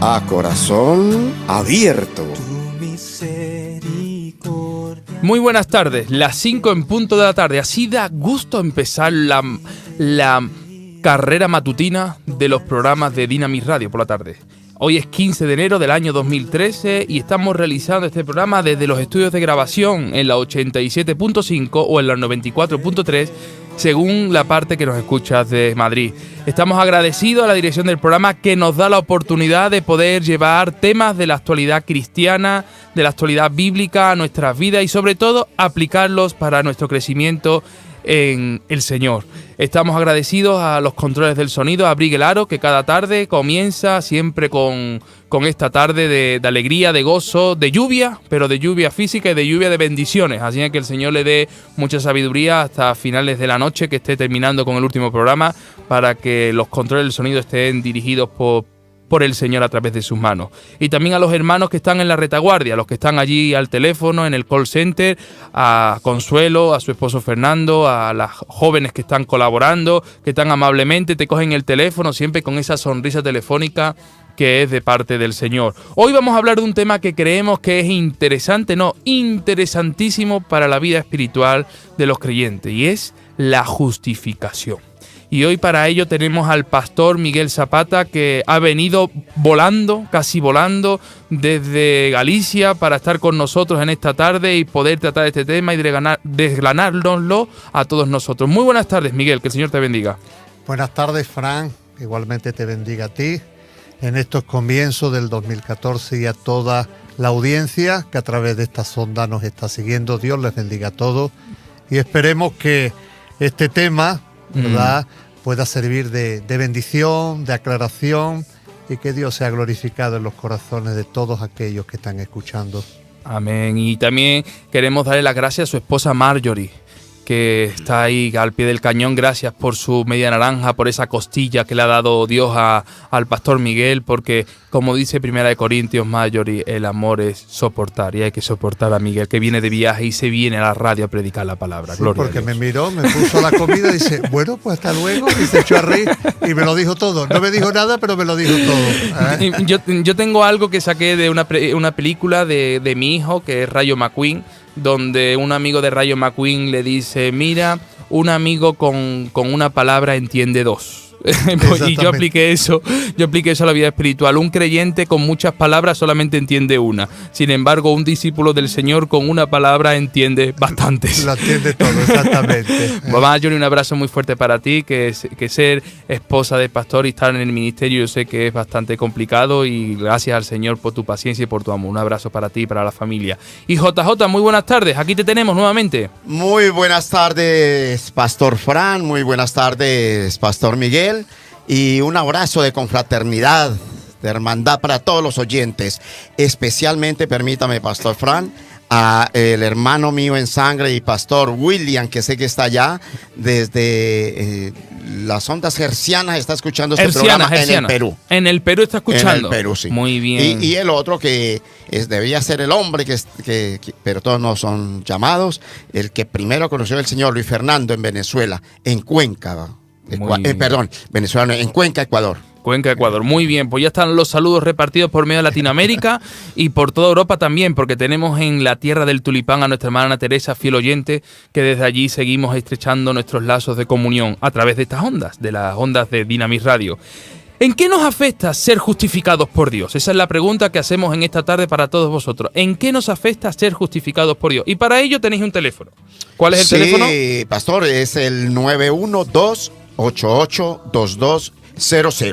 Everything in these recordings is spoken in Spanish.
A corazón abierto. Muy buenas tardes, las 5 en punto de la tarde. Así da gusto empezar la carrera matutina de los programas de Dynamis Radio por la tarde. Hoy es 15 de enero del año 2013 y estamos realizando este programa desde los estudios de grabación en la 87.5 o en la 94.3, según la parte que nos escuchas de Madrid. Estamos agradecidos a la dirección del programa que nos da la oportunidad de poder llevar temas de la actualidad cristiana, de la actualidad bíblica a nuestras vidas y sobre todo aplicarlos para nuestro crecimiento en el Señor. Estamos agradecidos a los controles del sonido, a Briguel Aro, que cada tarde comienza siempre con esta tarde de alegría, de gozo, de lluvia, pero de lluvia física y de lluvia de bendiciones. Así que el Señor le dé mucha sabiduría hasta finales de la noche, que esté terminando con el último programa, para que los controles del sonido estén dirigidos por el Señor a través de sus manos. Y también a los hermanos que están en la retaguardia, los que están allí al teléfono, en el call center, a Consuelo, a su esposo Fernando, a las jóvenes que están colaborando, que tan amablemente te cogen el teléfono, siempre con esa sonrisa telefónica que es de parte del Señor. Hoy vamos a hablar de un tema que creemos que es interesantísimo para la vida espiritual de los creyentes, y es la justificación. Y hoy para ello tenemos al pastor Miguel Zapata, que ha venido casi volando desde Galicia para estar con nosotros en esta tarde y poder tratar este tema y desgranárnoslo a todos nosotros. Muy buenas tardes, Miguel, que el Señor te bendiga. Buenas tardes, Fran, igualmente te bendiga a ti en estos comienzos del 2014 y a toda la audiencia que a través de esta sonda nos está siguiendo. Dios les bendiga a todos y esperemos que este tema, ¿verdad?, pueda servir de bendición, de aclaración, y que Dios sea glorificado en los corazones de todos aquellos que están escuchando. Amén. Y también queremos darle las gracias a su esposa Marjorie, que está ahí al pie del cañón. Gracias por su media naranja, por esa costilla que le ha dado Dios al pastor Miguel, porque como dice 1 Corintios, Marjorie, el amor es soportar, y hay que soportar a Miguel, que viene de viaje y se viene a la radio a predicar la palabra. Sí, porque me miró, me puso la comida y dice, bueno, pues hasta luego, y se echó a reír y me lo dijo todo. No me dijo nada, pero me lo dijo todo. Yo tengo algo que saqué de una película de mi hijo, que es Rayo McQueen, donde un amigo de Rayo McQueen le dice, mira, un amigo con una palabra entiende dos. Y yo apliqué eso a la vida espiritual. Un creyente con muchas palabras solamente entiende una. Sin embargo, un discípulo del Señor con una palabra entiende bastantes. Lo entiende todo, exactamente. Mamá, Johnny, un abrazo muy fuerte para ti, que ser esposa de pastor y estar en el ministerio, yo sé que es bastante complicado, y gracias al Señor por tu paciencia y por tu amor. Un abrazo para ti y para la familia. Y JJ, muy buenas tardes, aquí te tenemos nuevamente. Muy buenas tardes, Pastor Fran, muy buenas tardes, Pastor Miguel. Y un abrazo de confraternidad, de hermandad para todos los oyentes. Especialmente, permítame, Pastor Fran, a el hermano mío en sangre y Pastor William, que sé que está allá desde las ondas hercianas, está escuchando este programa en el Perú. En el Perú está escuchando. En el Perú, sí. Muy bien. Y el otro que debía ser el hombre, pero todos no son llamados, el que primero conoció al Señor, Luis Fernando, en Venezuela, en Cuenca. Venezuela, en Cuenca, Ecuador. Cuenca, Ecuador. Muy bien, pues ya están los saludos repartidos por medio de Latinoamérica y por toda Europa también, porque tenemos en la tierra del tulipán a nuestra hermana Teresa, fiel oyente, que desde allí seguimos estrechando nuestros lazos de comunión a través de estas ondas, de las ondas de Dynamis Radio. ¿En qué nos afecta ser justificados por Dios? Esa es la pregunta que hacemos en esta tarde para todos vosotros. ¿En qué nos afecta ser justificados por Dios? Y para ello tenéis un teléfono. ¿Cuál es el teléfono? Sí, pastor, es el 912-882200.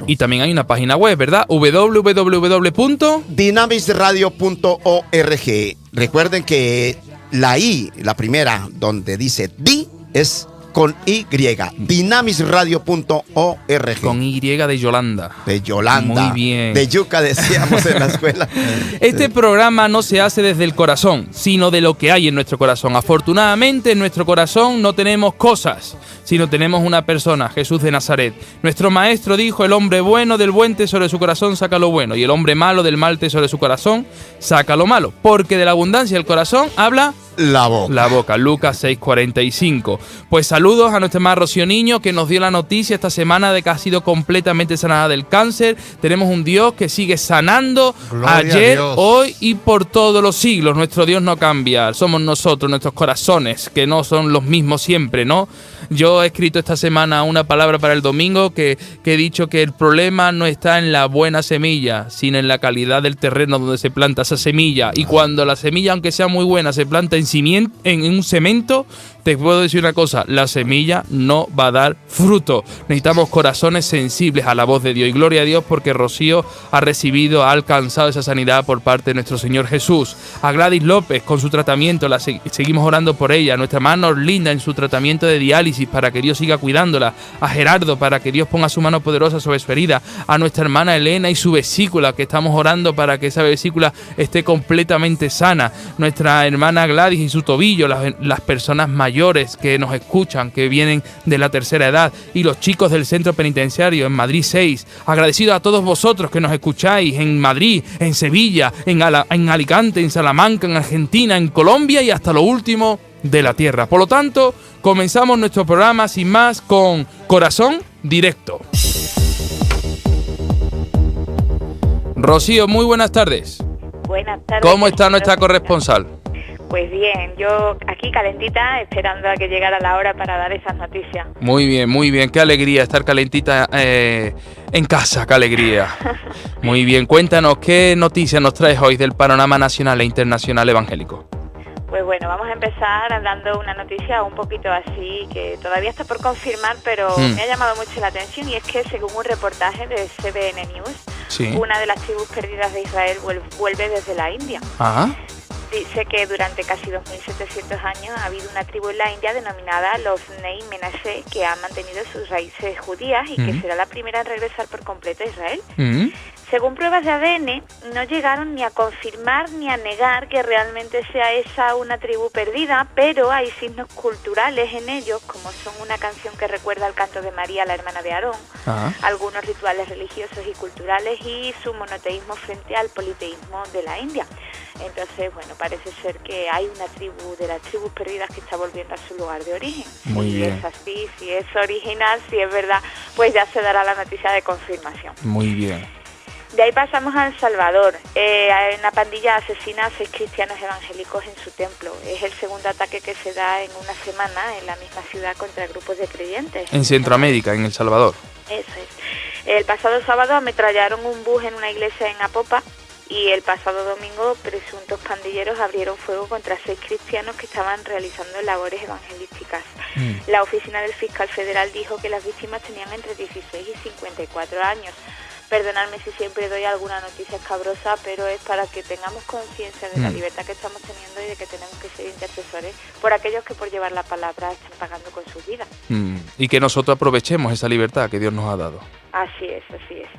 Y también hay una página web, ¿verdad? www.dynamisradio.org. Recuerden que la I, la primera, donde dice di, es con Y, dynamisradio.org. Con Y de Yolanda. De Yolanda. Muy bien. De yuca, decíamos en la escuela. Este programa no se hace desde el corazón, sino de lo que hay en nuestro corazón. Afortunadamente, en nuestro corazón no tenemos cosas, sino tenemos una persona, Jesús de Nazaret. Nuestro maestro dijo, el hombre bueno del buen tesoro de su corazón saca lo bueno, y el hombre malo del mal tesoro de su corazón saca lo malo, porque de la abundancia del corazón habla la boca. Lucas 6:45. Pues saludos Saludos a nuestra hermana Rocío Niño, que nos dio la noticia esta semana de que ha sido completamente sanada del cáncer. Tenemos un Dios que sigue sanando Gloria ayer, a Dios. hoy y por todos los siglos. Nuestro Dios no cambia, somos nosotros, nuestros corazones, que no son los mismos siempre, ¿no? Yo he escrito esta semana una palabra para el domingo que he dicho que el problema no está en la buena semilla, sino en la calidad del terreno donde se planta esa semilla. Y cuando la semilla, aunque sea muy buena, se planta en un cemento, te puedo decir una cosa, la semilla no va a dar fruto. Necesitamos corazones sensibles a la voz de Dios. Y gloria a Dios porque Rocío ha alcanzado esa sanidad por parte de nuestro Señor Jesús. A Gladys López con su tratamiento, seguimos orando por ella. A nuestra hermana Orlinda en su tratamiento de diálisis para que Dios siga cuidándola. A Gerardo para que Dios ponga su mano poderosa sobre su herida. A nuestra hermana Elena y su vesícula, que estamos orando para que esa vesícula esté completamente sana. Nuestra hermana Gladys y su tobillo, las personas mayores que nos escuchan, que vienen de la tercera edad, y los chicos del centro penitenciario en Madrid 6. Agradecidos a todos vosotros que nos escucháis en Madrid, en Sevilla, en Alicante, en Salamanca, en Argentina, en Colombia y hasta lo último de la tierra. Por lo tanto, comenzamos nuestro programa sin más con Corazón Directo. Rocío, muy buenas tardes. Buenas tardes. ¿Cómo está nuestra corresponsal? Pues bien, yo aquí calentita, esperando a que llegara la hora para dar esas noticias. Muy bien, qué alegría estar calentita en casa, qué alegría. Muy bien, cuéntanos, ¿qué noticias nos traes hoy del panorama nacional e internacional evangélico? Pues bueno, vamos a empezar dando una noticia un poquito así, que todavía está por confirmar, pero me ha llamado mucho la atención, y es que según un reportaje de CBN News, Sí. una de las tribus perdidas de Israel vuelve desde la India. Ajá. Dice que durante casi 2.700 años ha habido una tribu en la India denominada los Bnei Menashe, que ha mantenido sus raíces judías y que será la primera en regresar por completo a Israel. Según pruebas de ADN, no llegaron ni a confirmar ni a negar que realmente sea esa una tribu perdida, pero hay signos culturales en ellos, como son una canción que recuerda al canto de María, la hermana de Aarón, algunos rituales religiosos y culturales y su monoteísmo frente al politeísmo de la India. Entonces, bueno, parece ser que hay una tribu de las tribus perdidas que está volviendo a su lugar de origen. Muy bien. Si es así, si es original, si es verdad, pues ya se dará la noticia de confirmación. Muy bien. De ahí pasamos a El Salvador. Una pandilla asesina a 6 cristianos evangélicos en su templo. Es el segundo ataque que se da en una semana en la misma ciudad contra grupos de creyentes. En Centroamérica, en El Salvador. Eso es. El pasado sábado ametrallaron un bus en una iglesia en Apopa, y el pasado domingo presuntos pandilleros abrieron fuego contra 6 cristianos que estaban realizando labores evangelísticas. La oficina del fiscal federal dijo que las víctimas tenían entre 16 y 54 años. Perdonadme si siempre doy alguna noticia escabrosa, pero es para que tengamos conciencia de la libertad que estamos teniendo y de que tenemos que ser intercesores por aquellos que por llevar la palabra están pagando con sus vidas. Y que nosotros aprovechemos esa libertad que Dios nos ha dado. Así es, así es.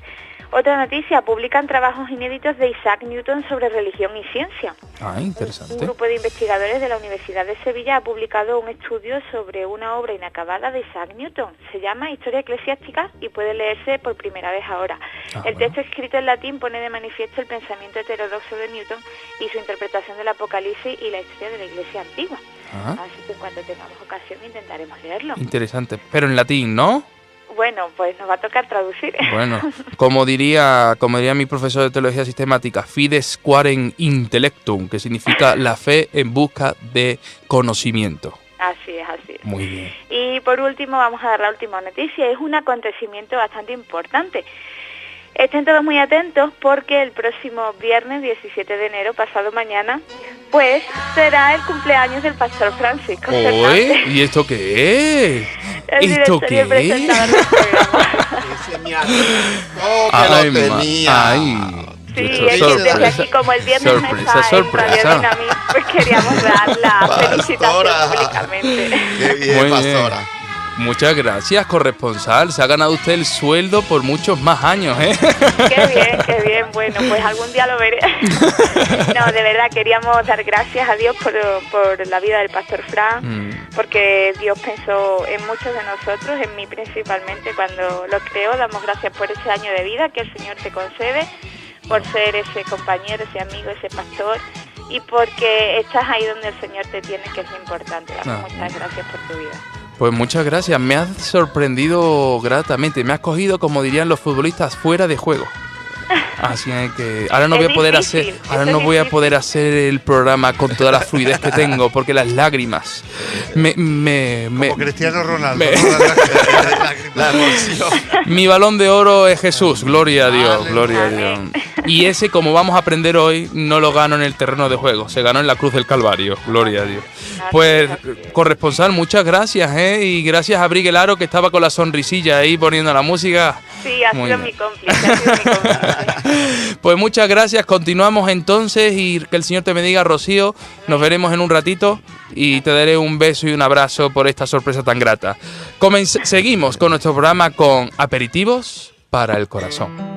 Otra noticia, publican trabajos inéditos de Isaac Newton sobre religión y ciencia. Ah, interesante. Un grupo de investigadores de la Universidad de Sevilla ha publicado un estudio sobre una obra inacabada de Isaac Newton. Se llama Historia Eclesiástica y puede leerse por primera vez ahora. El texto escrito en latín pone de manifiesto el pensamiento heterodoxo de Newton y su interpretación del Apocalipsis y la historia de la Iglesia antigua. Así que cuando tengamos ocasión intentaremos leerlo. Interesante, pero en latín, ¿no? Bueno, pues nos va a tocar traducir. Bueno, como diría mi profesor de teología sistemática, fides quaren intellectum, que significa la fe en busca de conocimiento. Así es, así es. Muy bien. Y por último vamos a dar la última noticia. Es un acontecimiento bastante importante. Estén todos muy atentos porque el próximo viernes 17 de enero, pasado mañana, pues será el cumpleaños del pastor Francisco Fernández. ¿Y esto qué es? El ¿Esto director y el qué presentador del programa. Ese me adelantó que lo tenía. Sí, es que desde aquí, como el viernes no está en Radio Dinamit, pues queríamos dar la felicitación públicamente. Qué bien, Muy pastora. bien. Muchas gracias, corresponsal. Se ha ganado usted el sueldo por muchos más años, ¿eh? Qué bien, qué bien. Bueno, pues algún día lo veré. No, de verdad, queríamos dar gracias a Dios por la vida del pastor Fran, porque Dios pensó en muchos de nosotros, en mí principalmente, cuando lo creó. Damos gracias por ese año de vida que el Señor te concede, por ser ese compañero, ese amigo, ese pastor, y porque estás ahí donde el Señor te tiene, que es lo importante. Damos muchas gracias por tu vida. Pues muchas gracias, me has sorprendido gratamente, me has cogido, como dirían los futbolistas, fuera de juego. Así que ahora no voy a poder hacer el programa con toda la fluidez que tengo, porque las lágrimas como Cristiano Ronaldo. La emoción. Mi balón de oro es Jesús, gloria a Dios, gloria a Dios. Y ese, como vamos a aprender hoy, no lo gano en el terreno de juego, se ganó en la cruz del Calvario, gloria a Dios. Pues, corresponsal, muchas gracias, y gracias a Briguelaro, que estaba con la sonrisilla ahí poniendo la música. Sí, ha sido mi cómplice, Pues muchas gracias, continuamos entonces y que el Señor te bendiga, Rocío. Nos veremos en un ratito y te daré un beso y un abrazo por esta sorpresa tan grata. Seguimos con nuestro programa con aperitivos para el corazón.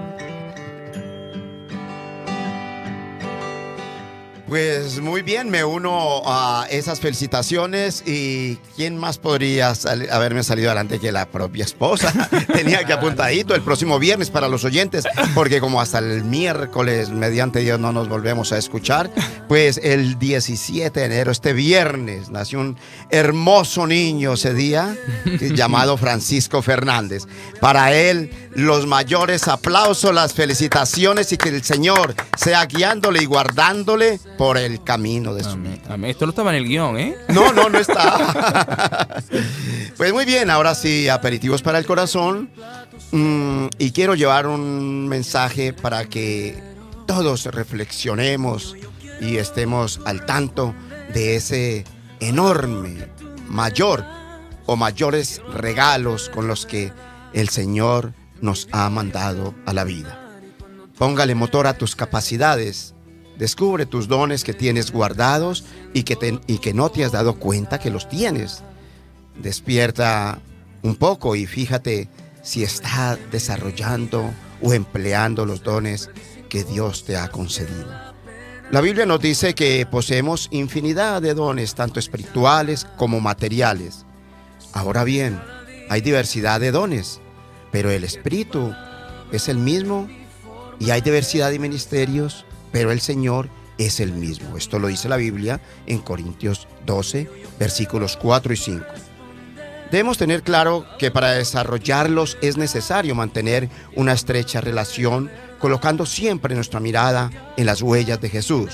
Pues muy bien, me uno a esas felicitaciones. Y ¿quién más podría haberme salido adelante que la propia esposa? Tenía que apuntadito el próximo viernes para los oyentes, porque como hasta el miércoles, mediante Dios, no nos volvemos a escuchar, pues el 17 de enero, este viernes, nació un hermoso niño ese día, llamado Francisco Fernández. Para él, los mayores aplausos, las felicitaciones, y que el Señor sea guiándole y guardándole por el camino de su vida. Amén. Esto no estaba en el guión, ¿eh? No está. Pues muy bien, ahora sí, aperitivos para el corazón. Y quiero llevar un mensaje para que todos reflexionemos y estemos al tanto de ese enorme, mayor o mayores regalos con los que el Señor nos ha mandado a la vida. Póngale motor a tus capacidades. Descubre tus dones que tienes guardados y que no te has dado cuenta que los tienes. Despierta un poco y fíjate si estás desarrollando o empleando los dones que Dios te ha concedido. La Biblia nos dice que poseemos infinidad de dones, tanto espirituales como materiales. Ahora bien, hay diversidad de dones, pero el Espíritu es el mismo, y hay diversidad de ministerios, pero el Señor es el mismo. Esto lo dice la Biblia en Corintios 12, versículos 4 y 5. Debemos tener claro que para desarrollarlos es necesario mantener una estrecha relación, colocando siempre nuestra mirada en las huellas de Jesús.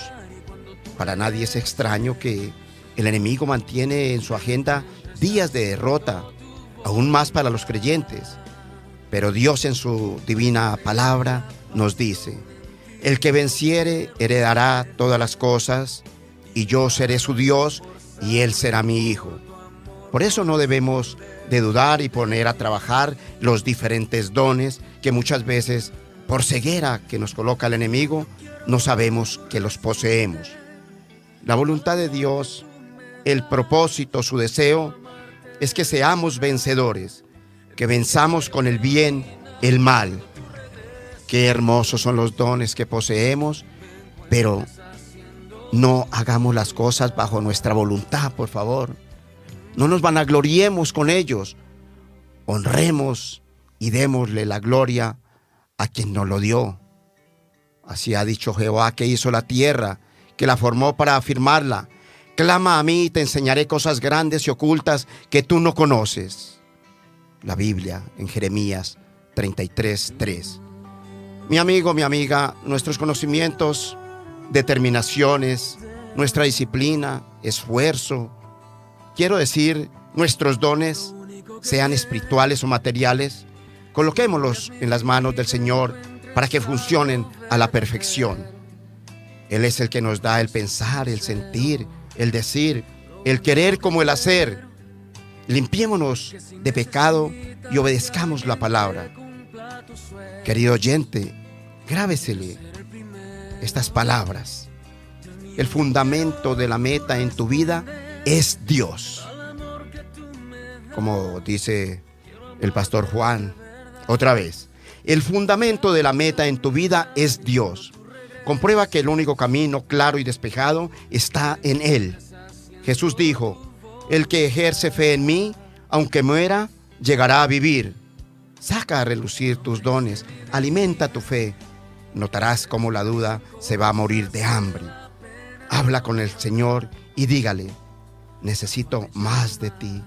Para nadie es extraño que el enemigo mantiene en su agenda días de derrota, aún más para los creyentes. Pero Dios, en su divina palabra, nos dice: el que venciere heredará todas las cosas, y yo seré su Dios, y él será mi hijo. Por eso no debemos de dudar y poner a trabajar los diferentes dones que muchas veces, por ceguera que nos coloca el enemigo, no sabemos que los poseemos. La voluntad de Dios, el propósito, su deseo, es que seamos vencedores, que venzamos con el bien el mal. Qué hermosos son los dones que poseemos, pero no hagamos las cosas bajo nuestra voluntad, por favor. No nos vanagloriemos con ellos. Honremos y démosle la gloria a quien nos lo dio. Así ha dicho Jehová, que hizo la tierra, que la formó para afirmarla. Clama a mí y te enseñaré cosas grandes y ocultas que tú no conoces. La Biblia en Jeremías 33:3. Mi amigo, mi amiga, nuestros conocimientos, determinaciones, nuestra disciplina, esfuerzo, quiero decir, nuestros dones, sean espirituales o materiales, coloquémoslos en las manos del Señor para que funcionen a la perfección. Él es el que nos da el pensar, el sentir, el decir, el querer como el hacer. Limpiémonos de pecado y obedezcamos la palabra. Querido oyente, grábesele estas palabras. El fundamento de la meta en tu vida es Dios. Como dice el pastor Juan, otra vez, el fundamento de la meta en tu vida es Dios. Comprueba que el único camino claro y despejado está en Él. Jesús dijo: el que ejerce fe en mí, aunque muera, llegará a vivir. Saca a relucir tus dones, alimenta tu fe. Notarás cómo la duda se va a morir de hambre. Habla con el Señor y dígale: necesito más de ti.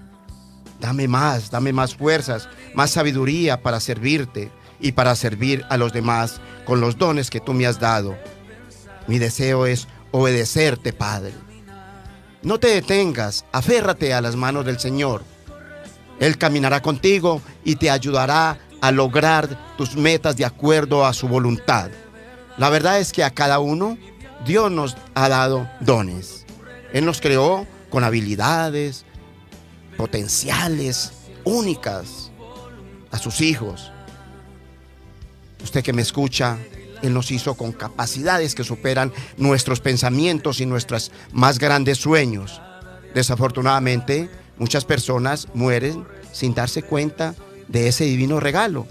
dame más fuerzas, más sabiduría para servirte y para servir a los demás con los dones que tú me has dado. Mi deseo es obedecerte, Padre. No te detengas, aférrate a las manos del Señor. Él caminará contigo y te ayudará a lograr tus metas de acuerdo a su voluntad. La verdad es que a cada uno Dios nos ha dado dones. Él nos creó con habilidades, potenciales, únicas a sus hijos. Usted que me escucha, Él nos hizo con capacidades que superan nuestros pensamientos y nuestros más grandes sueños. Desafortunadamente, muchas personas mueren sin darse cuenta de ese divino regalo,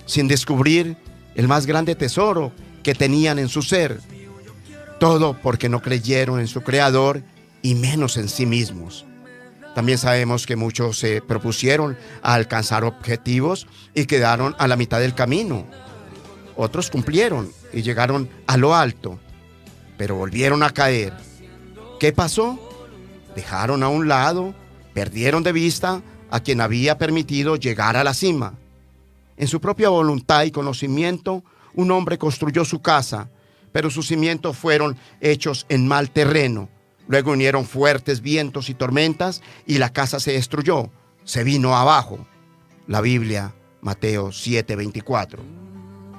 sin descubrir el más grande tesoro que tenían en su ser. Todo porque no creyeron en su Creador y menos en sí mismos. También sabemos que muchos se propusieron a alcanzar objetivos y quedaron a la mitad del camino. Otros cumplieron y llegaron a lo alto, pero volvieron a caer. ¿Qué pasó? Dejaron a un lado, perdieron de vista a quien había permitido llegar a la cima. En su propia voluntad y conocimiento, un hombre construyó su casa, pero sus cimientos fueron hechos en mal terreno. Luego vinieron fuertes vientos y tormentas y la casa se destruyó, se vino abajo. La Biblia, Mateo 7:24.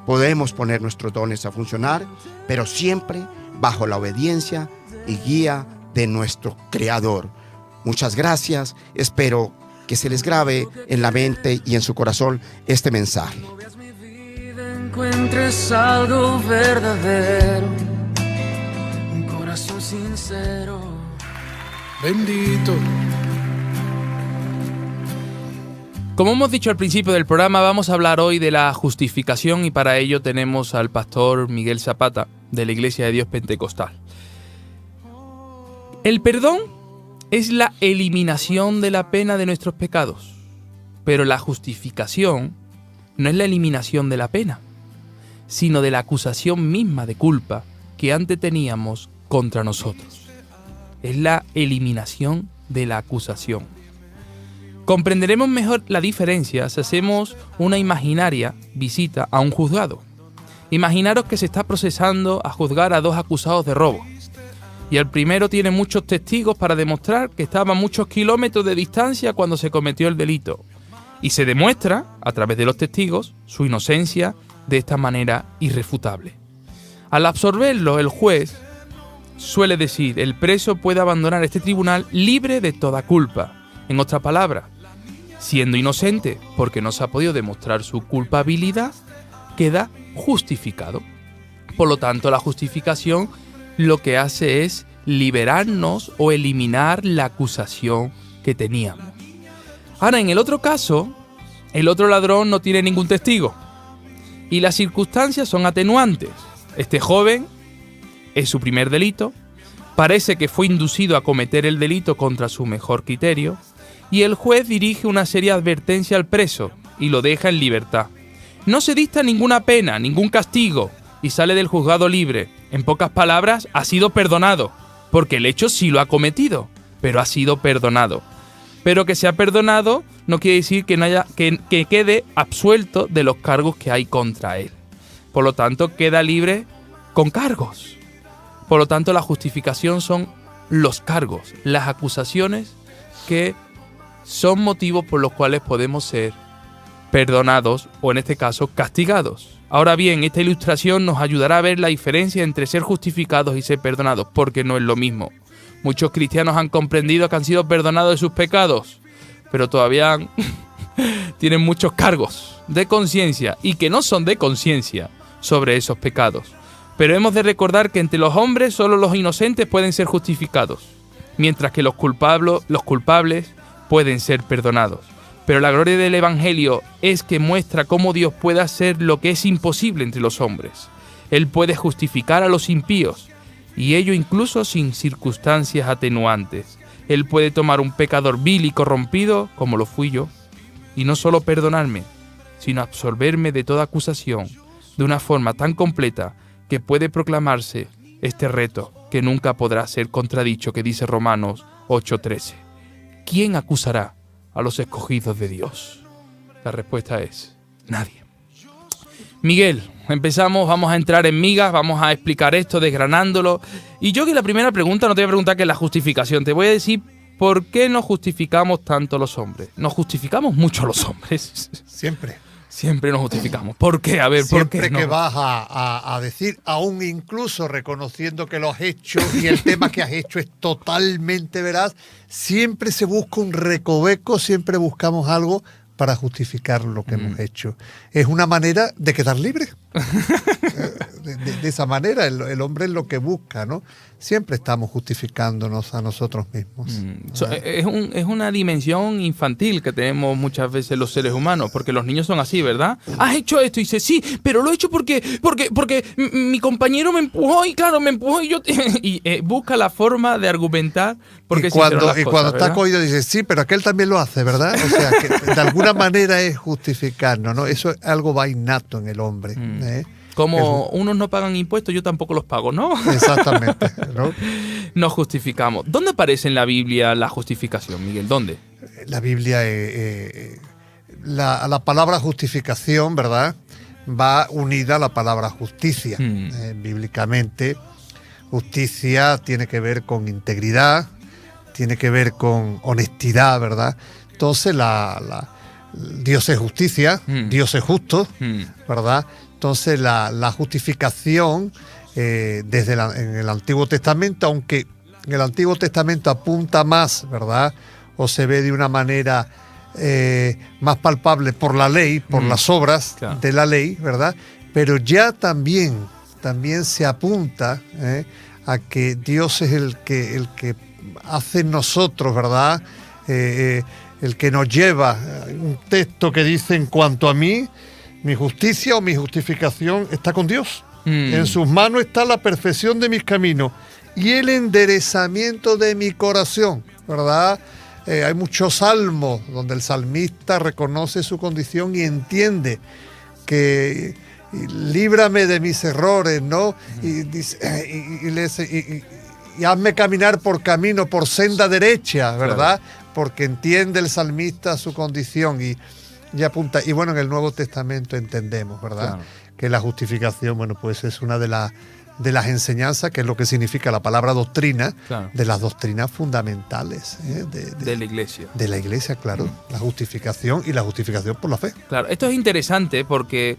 Podemos poner nuestros dones a funcionar, pero siempre bajo la obediencia y guía de nuestro Creador. Muchas gracias, espero que se les grabe en la mente y en su corazón este mensaje. Encuentres algo verdadero, un corazón sincero. Bendito. Como hemos dicho al principio del programa, vamos a hablar hoy de la justificación y para ello tenemos al pastor Miguel Zapata de la Iglesia de Dios Pentecostal. El perdón es la eliminación de la pena de nuestros pecados, pero la justificación no es la eliminación de la pena, sino de la acusación misma de culpa que antes teníamos contra nosotros. Es la eliminación de la acusación. Comprenderemos mejor la diferencia si hacemos una imaginaria visita a un juzgado. Imaginaros que se está procesando a juzgar a dos acusados de robo. Y el primero tiene muchos testigos para demostrar que estaba a muchos kilómetros de distancia cuando se cometió el delito. Y se demuestra, a través de los testigos, su inocencia de esta manera irrefutable. Al absorberlo, el juez suele decir: el preso puede abandonar este tribunal libre de toda culpa. En otras palabras, siendo inocente porque no se ha podido demostrar su culpabilidad, queda justificado. Por lo tanto, la justificación lo que hace es liberarnos o eliminar la acusación que teníamos. Ahora, en el otro caso, el otro ladrón no tiene ningún testigo y las circunstancias son atenuantes. Este joven es su primer delito, parece que fue inducido a cometer el delito contra su mejor criterio y el juez dirige una seria advertencia al preso y lo deja en libertad. No se dicta ninguna pena, ningún castigo y sale del juzgado libre. En pocas palabras, ha sido perdonado, porque el hecho sí lo ha cometido, pero ha sido perdonado. Pero que sea perdonado no quiere decir que quede absuelto de los cargos que hay contra él. Por lo tanto, queda libre con cargos. Por lo tanto, la justificación son los cargos, las acusaciones que son motivos por los cuales podemos ser perdonados o, en este caso, castigados. Ahora bien, esta ilustración nos ayudará a ver la diferencia entre ser justificados y ser perdonados, porque no es lo mismo. Muchos cristianos han comprendido que han sido perdonados de sus pecados, pero todavía tienen muchos cargos de conciencia y que no son de conciencia sobre esos pecados. Pero hemos de recordar que entre los hombres solo los inocentes pueden ser justificados, mientras que los culpables pueden ser perdonados. Pero la gloria del Evangelio es que muestra cómo Dios puede hacer lo que es imposible entre los hombres. Él puede justificar a los impíos, y ello incluso sin circunstancias atenuantes. Él puede tomar un pecador vil y corrompido, como lo fui yo, y no solo perdonarme, sino absorberme de toda acusación, de una forma tan completa que puede proclamarse este reto que nunca podrá ser contradicho, que dice Romanos 8:13. ¿Quién acusará a los escogidos de Dios? La respuesta es nadie. Miguel, empezamos, vamos a entrar en migas, vamos a explicar esto, desgranándolo. Y yo que la primera pregunta no te voy a preguntar qué es la justificación, te voy a decir por qué nos justificamos tanto los hombres. Nos justificamos mucho los hombres. Siempre. Siempre nos justificamos. ¿Por qué? A ver, ¿por qué? Siempre que no? vas a decir, aún incluso reconociendo que lo has hecho y el tema que has hecho es totalmente veraz, siempre se busca un recoveco, siempre buscamos algo para justificar lo que hemos hecho. Es una manera de quedar libre. De esa manera el hombre es lo que busca, ¿no? Siempre estamos justificándonos a nosotros mismos. Es una dimensión infantil que tenemos muchas veces los seres humanos, porque los niños son así, ¿verdad? Has hecho esto y dices, sí, pero lo he hecho porque mi compañero me empujó y claro, me empujó y yo... y busca la forma de argumentar porque cuando cosas, estás cogido dices, sí, pero aquel también lo hace, ¿verdad? O sea, que de alguna manera es justificarnos, ¿no? Eso es algo va innato en el hombre. Como unos no pagan impuestos, yo tampoco los pago, ¿no? Exactamente, ¿no? Nos justificamos. ¿Dónde aparece en la Biblia la justificación, Miguel? ¿Dónde? La Biblia, la palabra justificación, ¿verdad? Va unida a la palabra justicia. Bíblicamente, justicia tiene que ver con integridad, tiene que ver con honestidad, ¿verdad? Entonces, Dios es justicia, Dios es justo, ¿verdad? Entonces la justificación en el Antiguo Testamento, aunque en el Antiguo Testamento apunta más, ¿verdad? O se ve de una manera más palpable por la ley, por las obras de la ley, ¿verdad? Pero ya también se apunta a que Dios es el que hace en nosotros, ¿verdad? El que nos lleva. Un texto que dice, en cuanto a mí, mi justicia o mi justificación está con Dios. En sus manos está la perfección de mis caminos y el enderezamiento de mi corazón, ¿verdad? Hay muchos salmos donde el salmista reconoce su condición y entiende que líbrame de mis errores, ¿no? Y hazme caminar por camino, por senda derecha, ¿verdad? Claro. Porque entiende el salmista su condición y apunta. Y bueno, en el Nuevo Testamento entendemos, ¿verdad? Claro. Que la justificación, bueno, pues es una de las enseñanzas, que es lo que significa la palabra doctrina, claro, de las doctrinas fundamentales de la Iglesia. De la Iglesia, claro. La justificación y la justificación por la fe. Claro, esto es interesante porque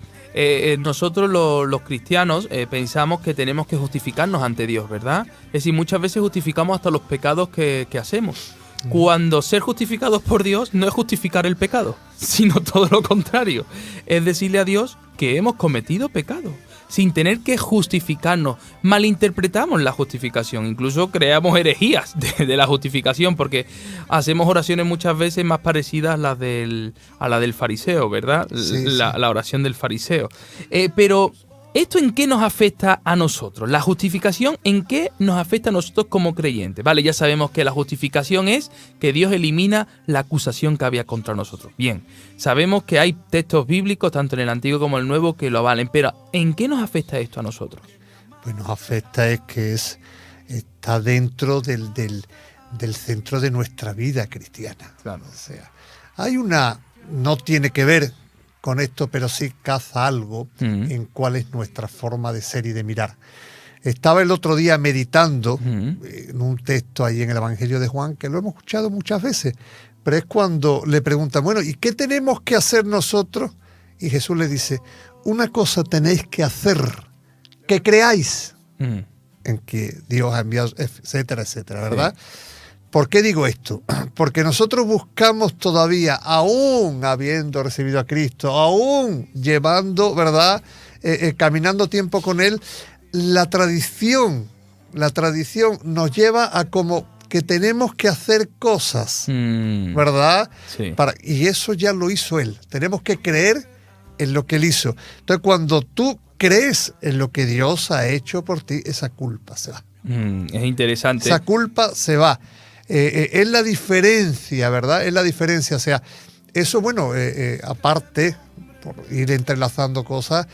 nosotros los cristianos pensamos que tenemos que justificarnos ante Dios, ¿verdad? Es decir, muchas veces justificamos hasta los pecados que hacemos. Cuando ser justificados por Dios no es justificar el pecado, sino todo lo contrario. Es decirle a Dios que hemos cometido pecado, sin tener que justificarnos. Malinterpretamos la justificación, incluso creamos herejías de la justificación, porque hacemos oraciones muchas veces más parecidas a la del fariseo, ¿verdad? Sí, la oración del fariseo. Pero ¿esto en qué nos afecta a nosotros? La justificación, ¿en qué nos afecta a nosotros como creyentes? Vale, ya sabemos que la justificación es que Dios elimina la acusación que había contra nosotros. Bien, sabemos que hay textos bíblicos, tanto en el Antiguo como en el Nuevo, que lo avalen, pero ¿en qué nos afecta esto a nosotros? Pues nos afecta es que está dentro del centro de nuestra vida cristiana. Claro. O sea, no tiene que ver con esto, pero sí caza algo en cuál es nuestra forma de ser y de mirar. Estaba el otro día meditando en un texto ahí en el Evangelio de Juan, que lo hemos escuchado muchas veces, pero es cuando le preguntan, bueno, ¿y qué tenemos que hacer nosotros? Y Jesús le dice, una cosa tenéis que hacer, que creáis en que Dios ha enviado, etcétera, etcétera, ¿verdad? Sí. ¿Por qué digo esto? Porque nosotros buscamos todavía, aún habiendo recibido a Cristo, aún llevando, ¿verdad?, caminando tiempo con Él, la tradición nos lleva a como que tenemos que hacer cosas, ¿verdad? Sí. Y eso ya lo hizo Él. Tenemos que creer en lo que Él hizo. Entonces, cuando tú crees en lo que Dios ha hecho por ti, esa culpa se va. Es interesante. Esa culpa se va. Es la diferencia, ¿verdad? Es la diferencia. O sea, eso, bueno, aparte, por ir entrelazando cosas,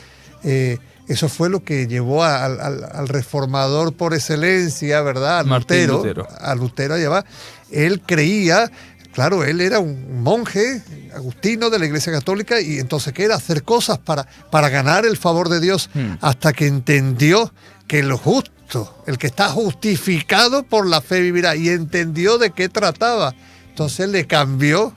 eso fue lo que llevó al reformador por excelencia, ¿verdad? A Lutero a llevar. Él creía claro, él era un monje agustino de la Iglesia Católica y entonces ¿qué era? Hacer cosas para ganar el favor de Dios, hasta que entendió que el justo, el que está justificado por la fe vivirá, y entendió de qué trataba. Entonces le cambió.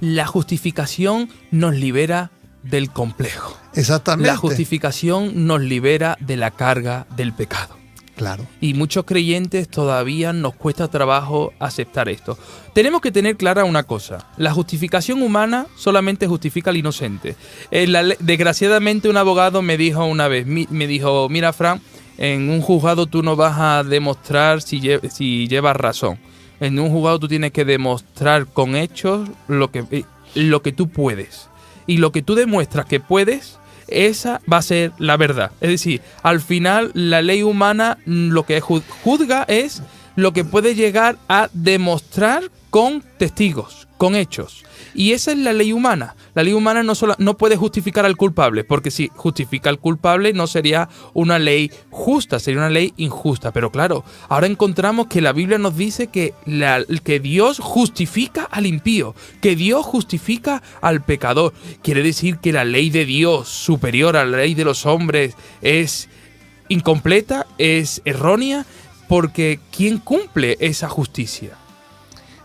La justificación nos libera del complejo. Exactamente. La justificación nos libera de la carga del pecado. Claro. Y muchos creyentes todavía nos cuesta trabajo aceptar esto. Tenemos que tener clara una cosa. La justificación humana solamente justifica al inocente. Desgraciadamente un abogado me dijo una vez, mira, Fran, en un juzgado tú no vas a demostrar si llevas razón. En un juzgado tú tienes que demostrar con hechos lo que tú puedes. Y lo que tú demuestras que puedes, esa va a ser la verdad. Es decir, al final la ley humana lo que juzga es lo que puede llegar a demostrar con testigos, con hechos. Y esa es la ley humana. La ley humana no puede justificar al culpable, porque si justifica al culpable no sería una ley justa, sería una ley injusta. Pero claro, ahora encontramos que la Biblia nos dice que Dios justifica al impío, que Dios justifica al pecador. Quiere decir que la ley de Dios, superior a la ley de los hombres, es incompleta, es errónea, porque ¿quién cumple esa justicia?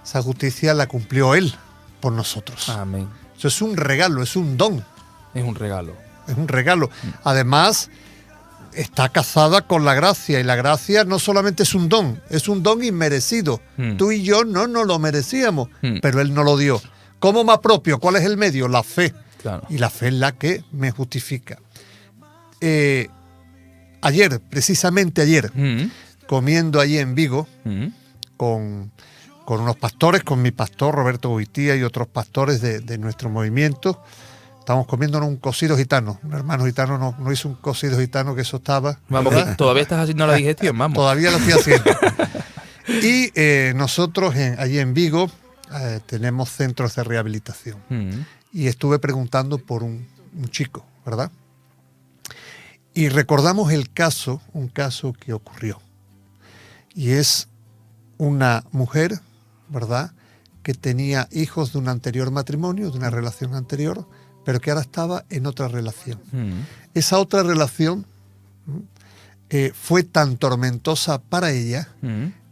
Esa justicia la cumplió Él por nosotros. Amén. Eso es un regalo, es un don. Es un regalo. Es un regalo. Además, está casada con la gracia, y la gracia no solamente es un don inmerecido. Tú y yo no nos lo merecíamos, pero Él nos lo dio. ¿Cómo me apropio? ¿Cuál es el medio? La fe. Claro. Y la fe es la que me justifica. Precisamente ayer, comiendo allí en Vigo, con unos pastores, con mi pastor Roberto Goitía y otros pastores de nuestro movimiento. Estamos comiéndonos un cocido gitano. Un hermano gitano no hizo un cocido gitano, que eso estaba... Vamos, todavía estás haciendo la digestión, vamos. Todavía lo estoy haciendo. Y nosotros allí en Vigo tenemos centros de rehabilitación. Y estuve preguntando por un chico, ¿verdad? Y recordamos un caso que ocurrió. Y es una mujer, ¿verdad?, que tenía hijos de un anterior matrimonio, de una relación anterior, pero que ahora estaba en otra relación. Esa otra relación fue tan tormentosa para ella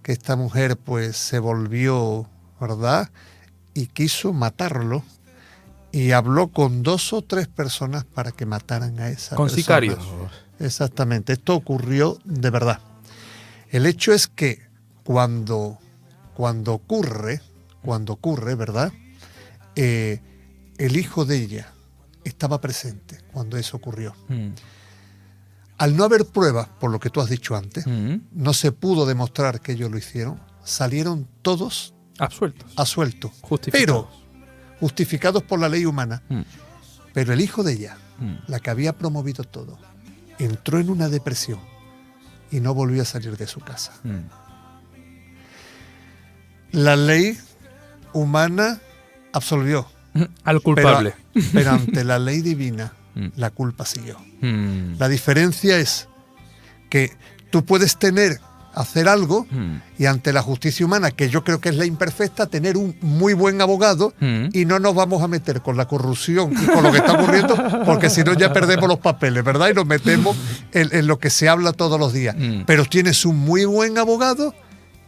que esta mujer pues se volvió, ¿verdad?, y quiso matarlo, y habló con 2 o 3 personas para que mataran a esa persona. Con sicarios. Exactamente, esto ocurrió de verdad. El hecho es que cuando ocurre, ¿verdad?, el hijo de ella estaba presente cuando eso ocurrió. Al no haber pruebas, por lo que tú has dicho antes, no se pudo demostrar que ellos lo hicieron, salieron todos absueltos, justificados por la ley humana. Pero el hijo de ella, la que había promovido todo, entró en una depresión y no volvió a salir de su casa. La ley humana absolvió al culpable, pero ante la ley divina la culpa siguió. La diferencia es que tú puedes hacer algo y ante la justicia humana, que yo creo que es la imperfecta, tener un muy buen abogado, y no nos vamos a meter con la corrupción y con lo que está ocurriendo, porque si no ya perdemos los papeles, ¿verdad? Y nos metemos en lo que se habla todos los días. Pero tienes un muy buen abogado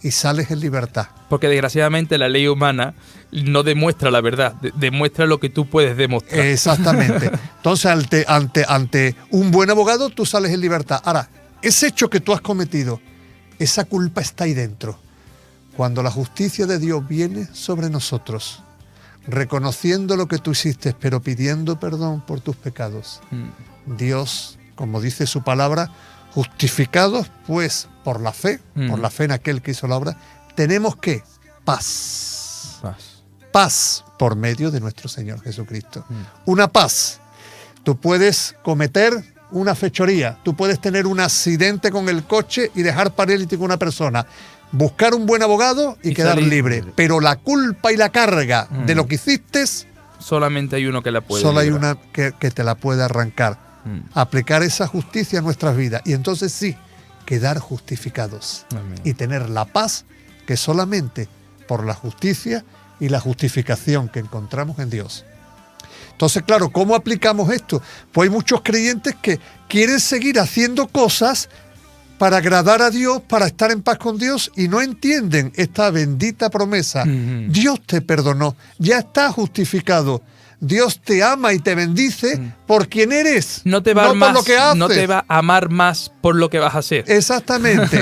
y sales en libertad. Porque desgraciadamente la ley humana no demuestra la verdad, demuestra lo que tú puedes demostrar. Exactamente. Entonces, ante un buen abogado, tú sales en libertad. Ahora, ese hecho que tú has cometido, esa culpa está ahí dentro. Cuando la justicia de Dios viene sobre nosotros, reconociendo lo que tú hiciste, pero pidiendo perdón por tus pecados, Dios, como dice su palabra, justificados pues por la fe en aquel que hizo la obra, tenemos que paz por medio de nuestro Señor Jesucristo. Una paz. Tú puedes cometer una fechoría, tú puedes tener un accidente con el coche y dejar paralítico a una persona, buscar un buen abogado y quedar libre. Pero la culpa y la carga de lo que hiciste, solamente hay uno que la puede solo librar. hay una que te la puede arrancar. Aplicar esa justicia a nuestras vidas, y entonces sí, quedar justificados. Amén. Y tener la paz que solamente por la justicia y la justificación que encontramos en Dios. Entonces, claro, ¿cómo aplicamos esto? Pues hay muchos creyentes que quieren seguir haciendo cosas para agradar a Dios, para estar en paz con Dios, y no entienden esta bendita promesa. Dios te perdonó, ya estás justificado. Dios te ama y te bendice por quien eres, no te va por lo que haces. No te va a amar más por lo que vas a hacer. Exactamente.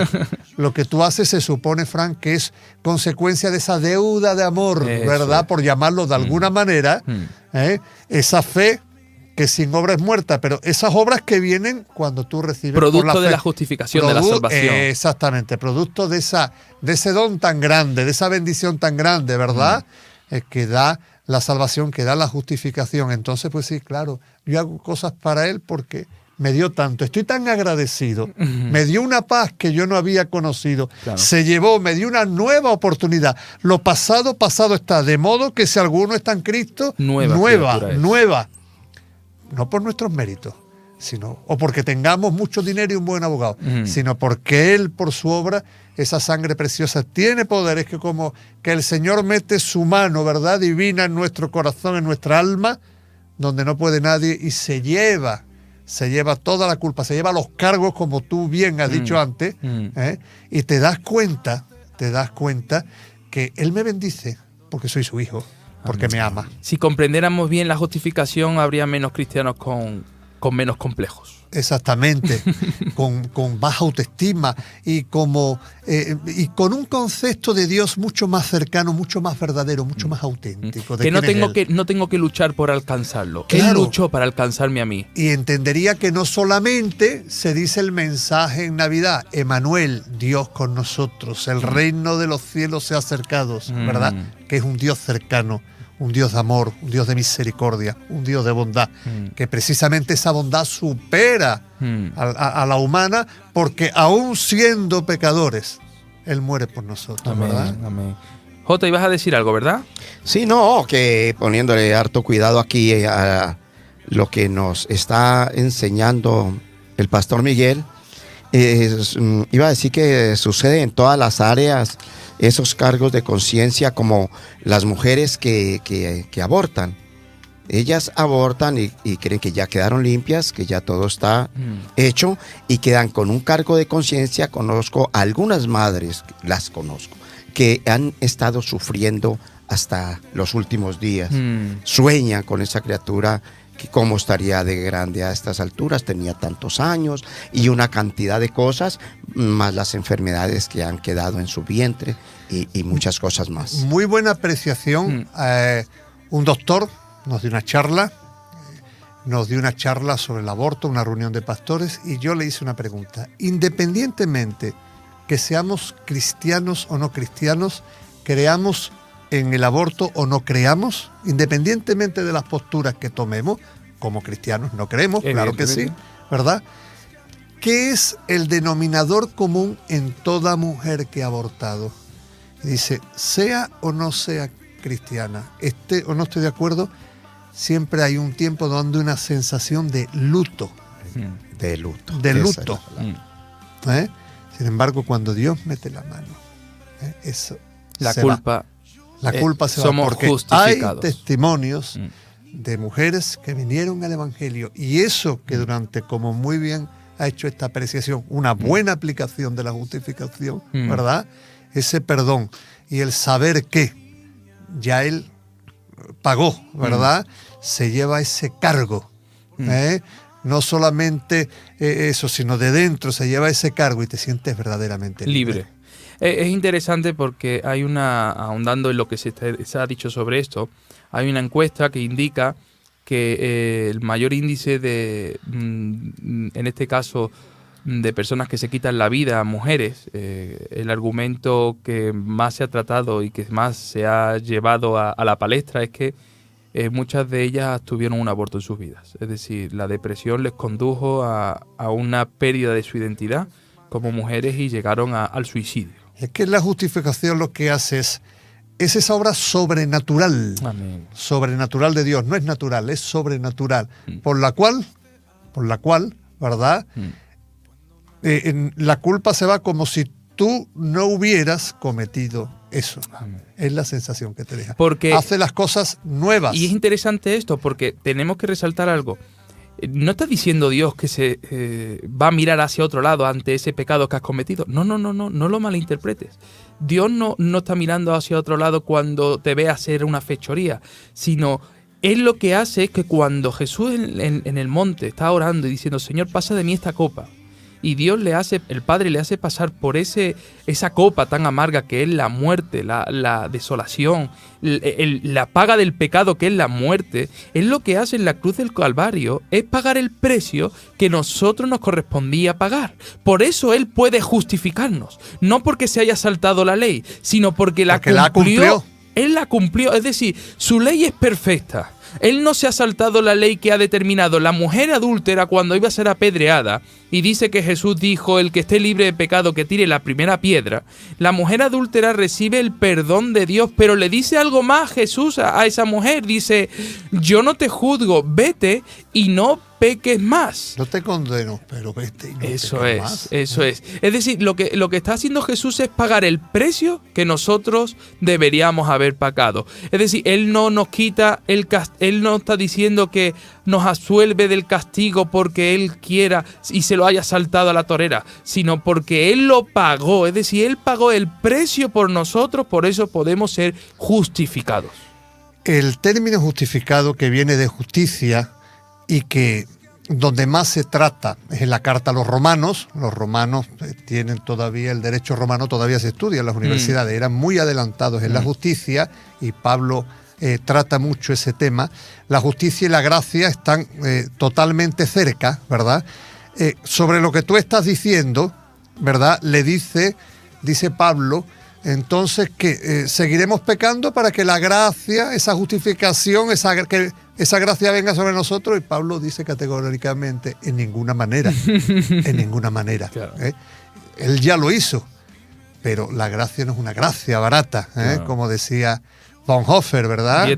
Lo que tú haces se supone, Fran, que es consecuencia de esa deuda de amor, Eso ¿verdad? es. Por llamarlo de alguna manera. Esa fe que sin obra es muerta, pero esas obras que vienen cuando tú recibes por la Producto de fe. la justificación, de la salvación. Exactamente, producto de ese don tan grande, de esa bendición tan grande, ¿verdad? Que da la salvación, que da la justificación. Entonces, pues sí, claro, yo hago cosas para Él porque me dio tanto, estoy tan agradecido, me dio una paz que yo no había conocido, Claro. se llevó, me dio una nueva oportunidad. Lo pasado, pasado está, de modo que si alguno está en Cristo, Nueva criatura es. nueva. No por nuestros méritos, o porque tengamos mucho dinero y un buen abogado, sino porque Él, por su obra, esa sangre preciosa tiene poder. Es que como que el Señor mete su mano, ¿verdad?, divina en nuestro corazón, en nuestra alma, donde no puede nadie, y se lleva toda la culpa, se lleva los cargos, como tú bien has dicho antes, y te das cuenta que Él me bendice porque soy su hijo, porque me ama. Si comprendiéramos bien la justificación, habría menos cristianos con menos complejos. Exactamente, con baja autoestima y con un concepto de Dios mucho más cercano, mucho más verdadero, mucho más auténtico. Que no tengo que luchar por alcanzarlo. Claro. Él luchó para alcanzarme a mí. Y entendería que no solamente se dice el mensaje en Navidad, Emanuel, Dios con nosotros, el reino de los cielos se ha acercado, ¿verdad? Que es un Dios cercano, un Dios de amor, un Dios de misericordia, un Dios de bondad, que precisamente esa bondad supera a la humana, porque aún siendo pecadores, Él muere por nosotros, Amén, ¿verdad? amén. Jota, ibas a decir algo, ¿verdad? Sí, no, que poniéndole harto cuidado aquí a lo que nos está enseñando el pastor Miguel, iba a decir que sucede en todas las áreas esos cargos de conciencia, como las mujeres que abortan. Ellas abortan y creen que ya quedaron limpias, que ya todo está hecho, y quedan con un cargo de conciencia. Conozco algunas madres, las conozco, que han estado sufriendo hasta los últimos días. Sueñan con esa criatura, que cómo estaría de grande a estas alturas, tenía tantos años, y una cantidad de cosas, más las enfermedades que han quedado en su vientre y muchas cosas más. Muy buena apreciación. Un doctor nos dio una charla sobre el aborto, una reunión de pastores, y yo le hice una pregunta. Independientemente que seamos cristianos o no cristianos, creamos en el aborto o no creamos, independientemente de las posturas que tomemos, como cristianos no creemos, claro que sí, ¿verdad? ¿Qué es el denominador común en toda mujer que ha abortado? Dice, sea o no sea cristiana, esté o no esté de acuerdo, siempre hay un tiempo donde una sensación de luto. De luto. De Esa luto. es la palabra. Sin embargo, cuando Dios mete la mano, eso La se culpa. va. La culpa se va, somos porque justificados. hay testimonios de mujeres que vinieron al Evangelio, y eso que durante, como muy bien ha hecho esta apreciación, una buena aplicación de la justificación, ¿verdad? Ese perdón y el saber que ya Él pagó, ¿verdad? Se lleva ese cargo, no solamente eso, sino de dentro se lleva ese cargo y te sientes verdaderamente libre. Es interesante porque hay ahondando en lo que se ha dicho sobre esto, hay una encuesta que indica que el mayor índice en este caso, de personas que se quitan la vida, mujeres, el argumento que más se ha tratado y que más se ha llevado a la palestra es que muchas de ellas tuvieron un aborto en sus vidas. Es decir, la depresión les condujo a una pérdida de su identidad como mujeres y llegaron al suicidio. Es que la justificación lo que hace es esa obra sobrenatural. Amén. Sobrenatural de Dios. No es natural, es sobrenatural. Por la cual, ¿verdad? La culpa se va como si tú no hubieras cometido eso. Es la sensación que te deja. Porque hace las cosas nuevas. Y es interesante esto porque tenemos que resaltar algo. No está diciendo Dios que se va a mirar hacia otro lado ante ese pecado que has cometido. No lo malinterpretes. Dios no está mirando hacia otro lado cuando te ve hacer una fechoría, sino Él lo que hace es que cuando Jesús en el monte está orando y diciendo, Señor, pasa de mí esta copa, y Dios el Padre le hace pasar por esa copa tan amarga que es la muerte, la desolación, la paga del pecado que es la muerte, Él lo que hace en la cruz del Calvario es pagar el precio que nosotros nos correspondía pagar. Por eso Él puede justificarnos, no porque se haya saltado la ley, sino porque la cumplió. Él la cumplió, es decir, su ley es perfecta. Él no se ha saltado la ley que ha determinado la mujer adúltera cuando iba a ser apedreada, y dice que Jesús dijo, el que esté libre de pecado que tire la primera piedra. La mujer adúltera recibe el perdón de Dios, pero le dice algo más Jesús a esa mujer, dice, yo no te juzgo, vete y no peques más. No te condeno, pero vete y no peques más. Eso es. Es decir, lo que está haciendo Jesús es pagar el precio que nosotros deberíamos haber pagado. Es decir, Él no nos quita Él no está diciendo que nos absuelve del castigo porque Él quiera y se lo haya saltado a la torera, sino porque Él lo pagó. Es decir, Él pagó el precio por nosotros, por eso podemos ser justificados. El término justificado, que viene de justicia y que donde más se trata es en la carta a los romanos. Los romanos tienen todavía el derecho romano, todavía se estudia en las universidades, eran muy adelantados en la justicia, y Pablo trata mucho ese tema. La justicia y la gracia están totalmente cerca, ¿verdad? Sobre lo que tú estás diciendo, ¿verdad? Le dice Pablo, entonces que seguiremos pecando para que la gracia, esa justificación, que esa gracia venga sobre nosotros, y Pablo dice categóricamente, en ninguna manera, en ninguna manera. Claro. Él ya lo hizo, pero la gracia no es una gracia barata, claro. Como decía Bonhoeffer, ¿verdad?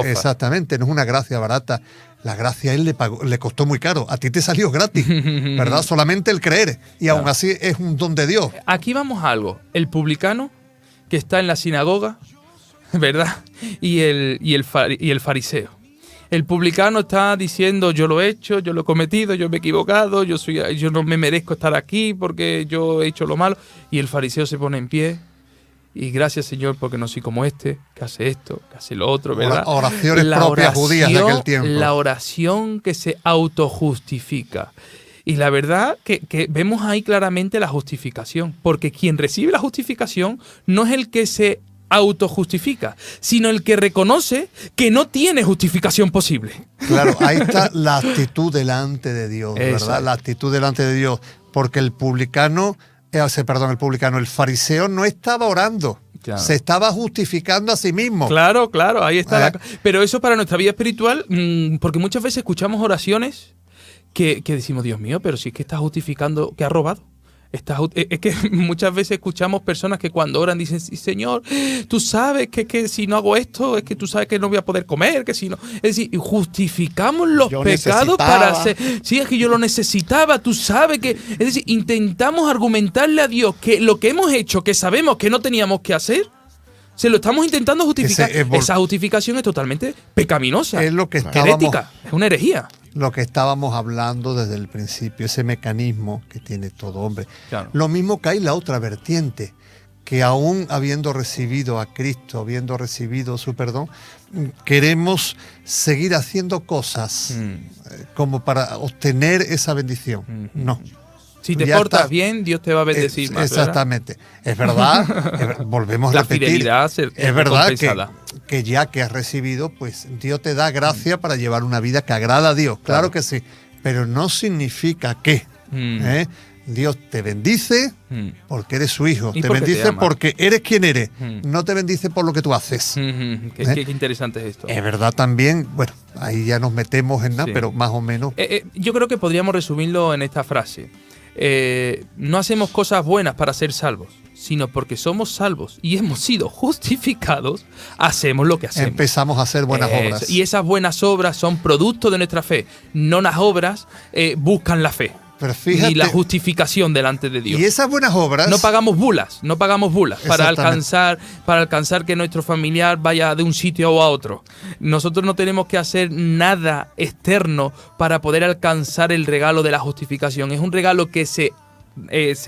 Exactamente, no es una gracia barata. La gracia a él le costó muy caro. A ti te salió gratis, ¿verdad? Solamente el creer. Y aún así es un don de Dios. Aquí vamos a algo. El publicano que está en la sinagoga, ¿verdad? Y el fariseo. El publicano está diciendo, yo lo he hecho, yo lo he cometido, yo me he equivocado, yo no me merezco estar aquí porque yo he hecho lo malo. Y el fariseo se pone en pie. Y gracias, Señor, porque no soy como que hace esto, que hace lo otro, ¿verdad? Oraciones propias judías de aquel tiempo. La oración que se autojustifica. Y la verdad que vemos ahí claramente la justificación, porque quien recibe la justificación no es el que se autojustifica, sino el que reconoce que no tiene justificación posible. Claro, ahí está la actitud delante de Dios, ¿verdad? Exacto. La actitud delante de Dios, porque el fariseo no estaba orando. Claro. Se estaba justificando a sí mismo. Claro, ahí está. Pero eso para nuestra vida espiritual, porque muchas veces escuchamos oraciones que decimos, Dios mío, pero si es que está justificando que ha robado. Es que muchas veces escuchamos personas que cuando oran dicen, sí, Señor, tú sabes que si no hago esto, es que tú sabes que no voy a poder comer, que si no... Es decir, justificamos los pecados para hacer... Sí, es que yo lo necesitaba, tú sabes que... Es decir, intentamos argumentarle a Dios que lo que hemos hecho, que sabemos que no teníamos que hacer, se lo estamos intentando justificar. Esa justificación es totalmente pecaminosa. Es lo que herética, es una herejía. Lo que estábamos hablando desde el principio, ese mecanismo que tiene todo hombre. Claro. Lo mismo que hay la otra vertiente, que aún habiendo recibido a Cristo, habiendo recibido su perdón, queremos seguir haciendo cosas como para obtener esa bendición. No. Si te portas bien, Dios te va a bendecir más. Exactamente. Es verdad, volvemos a repetir. Fidelidad es verdad que ya que has recibido, pues Dios te da gracia para llevar una vida que agrada a Dios. Claro que sí. Pero no significa que Dios te bendice porque eres su hijo. Te bendice porque eres quien eres. No te bendice por lo que tú haces. Qué interesante es esto. Es verdad también, bueno, ahí ya nos metemos en nada, pero más o menos. Yo creo que podríamos resumirlo en esta frase. No hacemos cosas buenas para ser salvos, sino porque somos salvos y hemos sido justificados, hacemos lo que hacemos. Empezamos a hacer buenas obras. Y esas buenas obras son producto de nuestra fe. No las obras buscan la fe. Pero fíjate, ni la justificación delante de Dios. y esas buenas obras... No pagamos bulas para Exactamente. alcanzar que nuestro familiar vaya de un sitio a otro. Nosotros no tenemos que hacer nada externo para poder alcanzar el regalo de la justificación. Es un regalo que se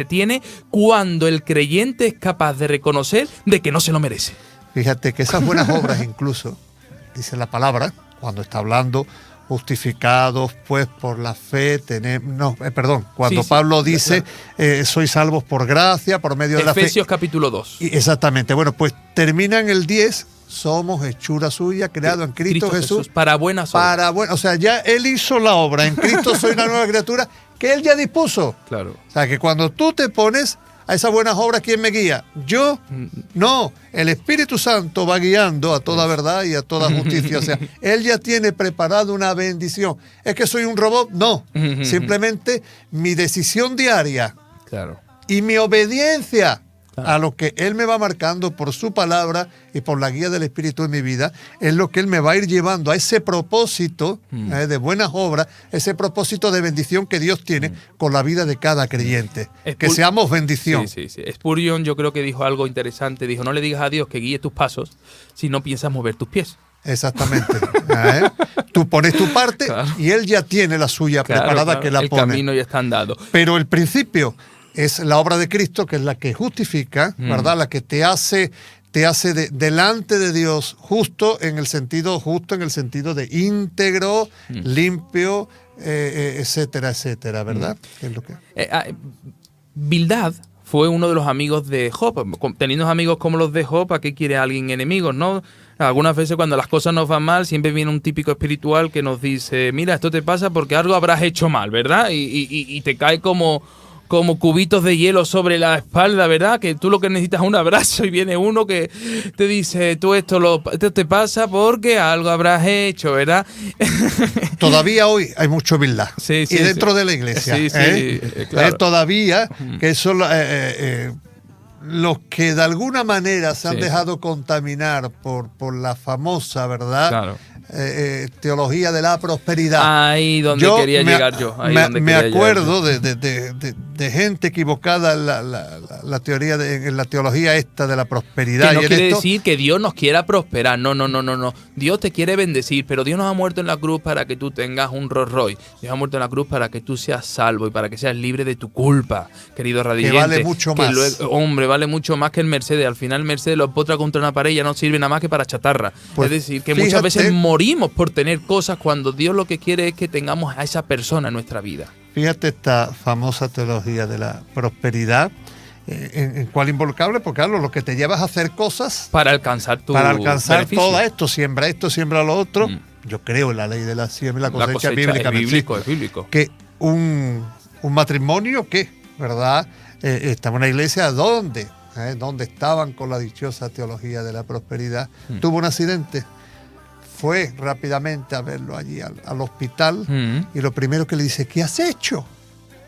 tiene cuando el creyente es capaz de reconocer de que no se lo merece. Fíjate que esas buenas obras incluso, dice la palabra, cuando está hablando, justificados pues por la fe, cuando Sí, Pablo dice, sois salvos por gracia, por medio de la fe. Efesios capítulo 2. Exactamente, bueno, pues termina en el 10, somos hechura suya, creado en Cristo Jesús. Para buenas obras. O sea, ya Él hizo la obra, en Cristo soy una nueva criatura, que Él ya dispuso. Claro. O sea, que cuando tú te pones a esas buenas obras, ¿quién me guía? ¿Yo? No, el Espíritu Santo va guiando a toda verdad y a toda justicia. O sea, Él ya tiene preparado una bendición. ¿Es que soy un robot? No. Simplemente mi decisión diaria Claro. y mi obediencia a lo que Él me va marcando por su palabra y por la guía del Espíritu en mi vida, es lo que Él me va a ir llevando a ese propósito de buenas obras, ese propósito de bendición que Dios tiene con la vida de cada creyente. Que seamos bendición. Sí. Spurgeon yo creo que dijo algo interesante. Dijo, no le digas a Dios que guíe tus pasos si no piensas mover tus pies. Exactamente. Tú pones tu parte, claro, y Él ya tiene la suya preparada, que la el pone. El camino ya está andado. Pero el principio es la obra de Cristo, que es la que justifica, ¿verdad? La que te hace delante de Dios justo en el sentido de íntegro, limpio, etcétera, etcétera, ¿verdad? ¿Qué es lo que? Bildad fue uno de los amigos de Job. Teniendo amigos como los de Job, ¿a qué quiere alguien enemigos, no? Algunas veces cuando las cosas nos van mal, siempre viene un típico espiritual que nos dice, mira, esto te pasa porque algo habrás hecho mal, ¿verdad? Y te cae como cubitos de hielo sobre la espalda, ¿verdad? Que tú lo que necesitas es un abrazo y viene uno que te dice, esto te pasa porque algo habrás hecho, ¿verdad? Todavía hoy hay mucho Bildad. Sí, y dentro de la iglesia. Claro. Todavía, que son los que de alguna manera se han dejado contaminar por la famosa, ¿verdad? Claro. Teología de la prosperidad. Ahí donde quería llegar yo. Me acuerdo de gente equivocada en la teoría en la teología esta de la prosperidad. Que no y quiere decir que Dios nos quiera prosperar. No. Dios te quiere bendecir, pero Dios nos ha muerto en la cruz para que tú tengas un Rolls Royce. Dios ha muerto en la cruz para que tú seas salvo y para que seas libre de tu culpa, querido radiante. Que vale mucho más. Hombre, vale mucho más que el Mercedes. Al final el Mercedes lo potra contra una pared y ya no sirve nada más que para chatarra. Pues, es decir, que muchas veces morimos por tener cosas cuando Dios lo que quiere es que tengamos a esa persona en nuestra vida. Fíjate esta famosa teología de la prosperidad, en cuál involucrable, porque claro, lo que te llevas a hacer cosas para alcanzar beneficio. Todo esto, siembra lo otro. Yo creo en la ley de la siembra y la cosecha bíblica. Es bíblico. Que un matrimonio que, ¿verdad? Estaba en una iglesia donde estaban con la dichosa teología de la prosperidad, tuvo un accidente. Fue rápidamente a verlo allí al hospital y lo primero que le dice, ¿qué has hecho?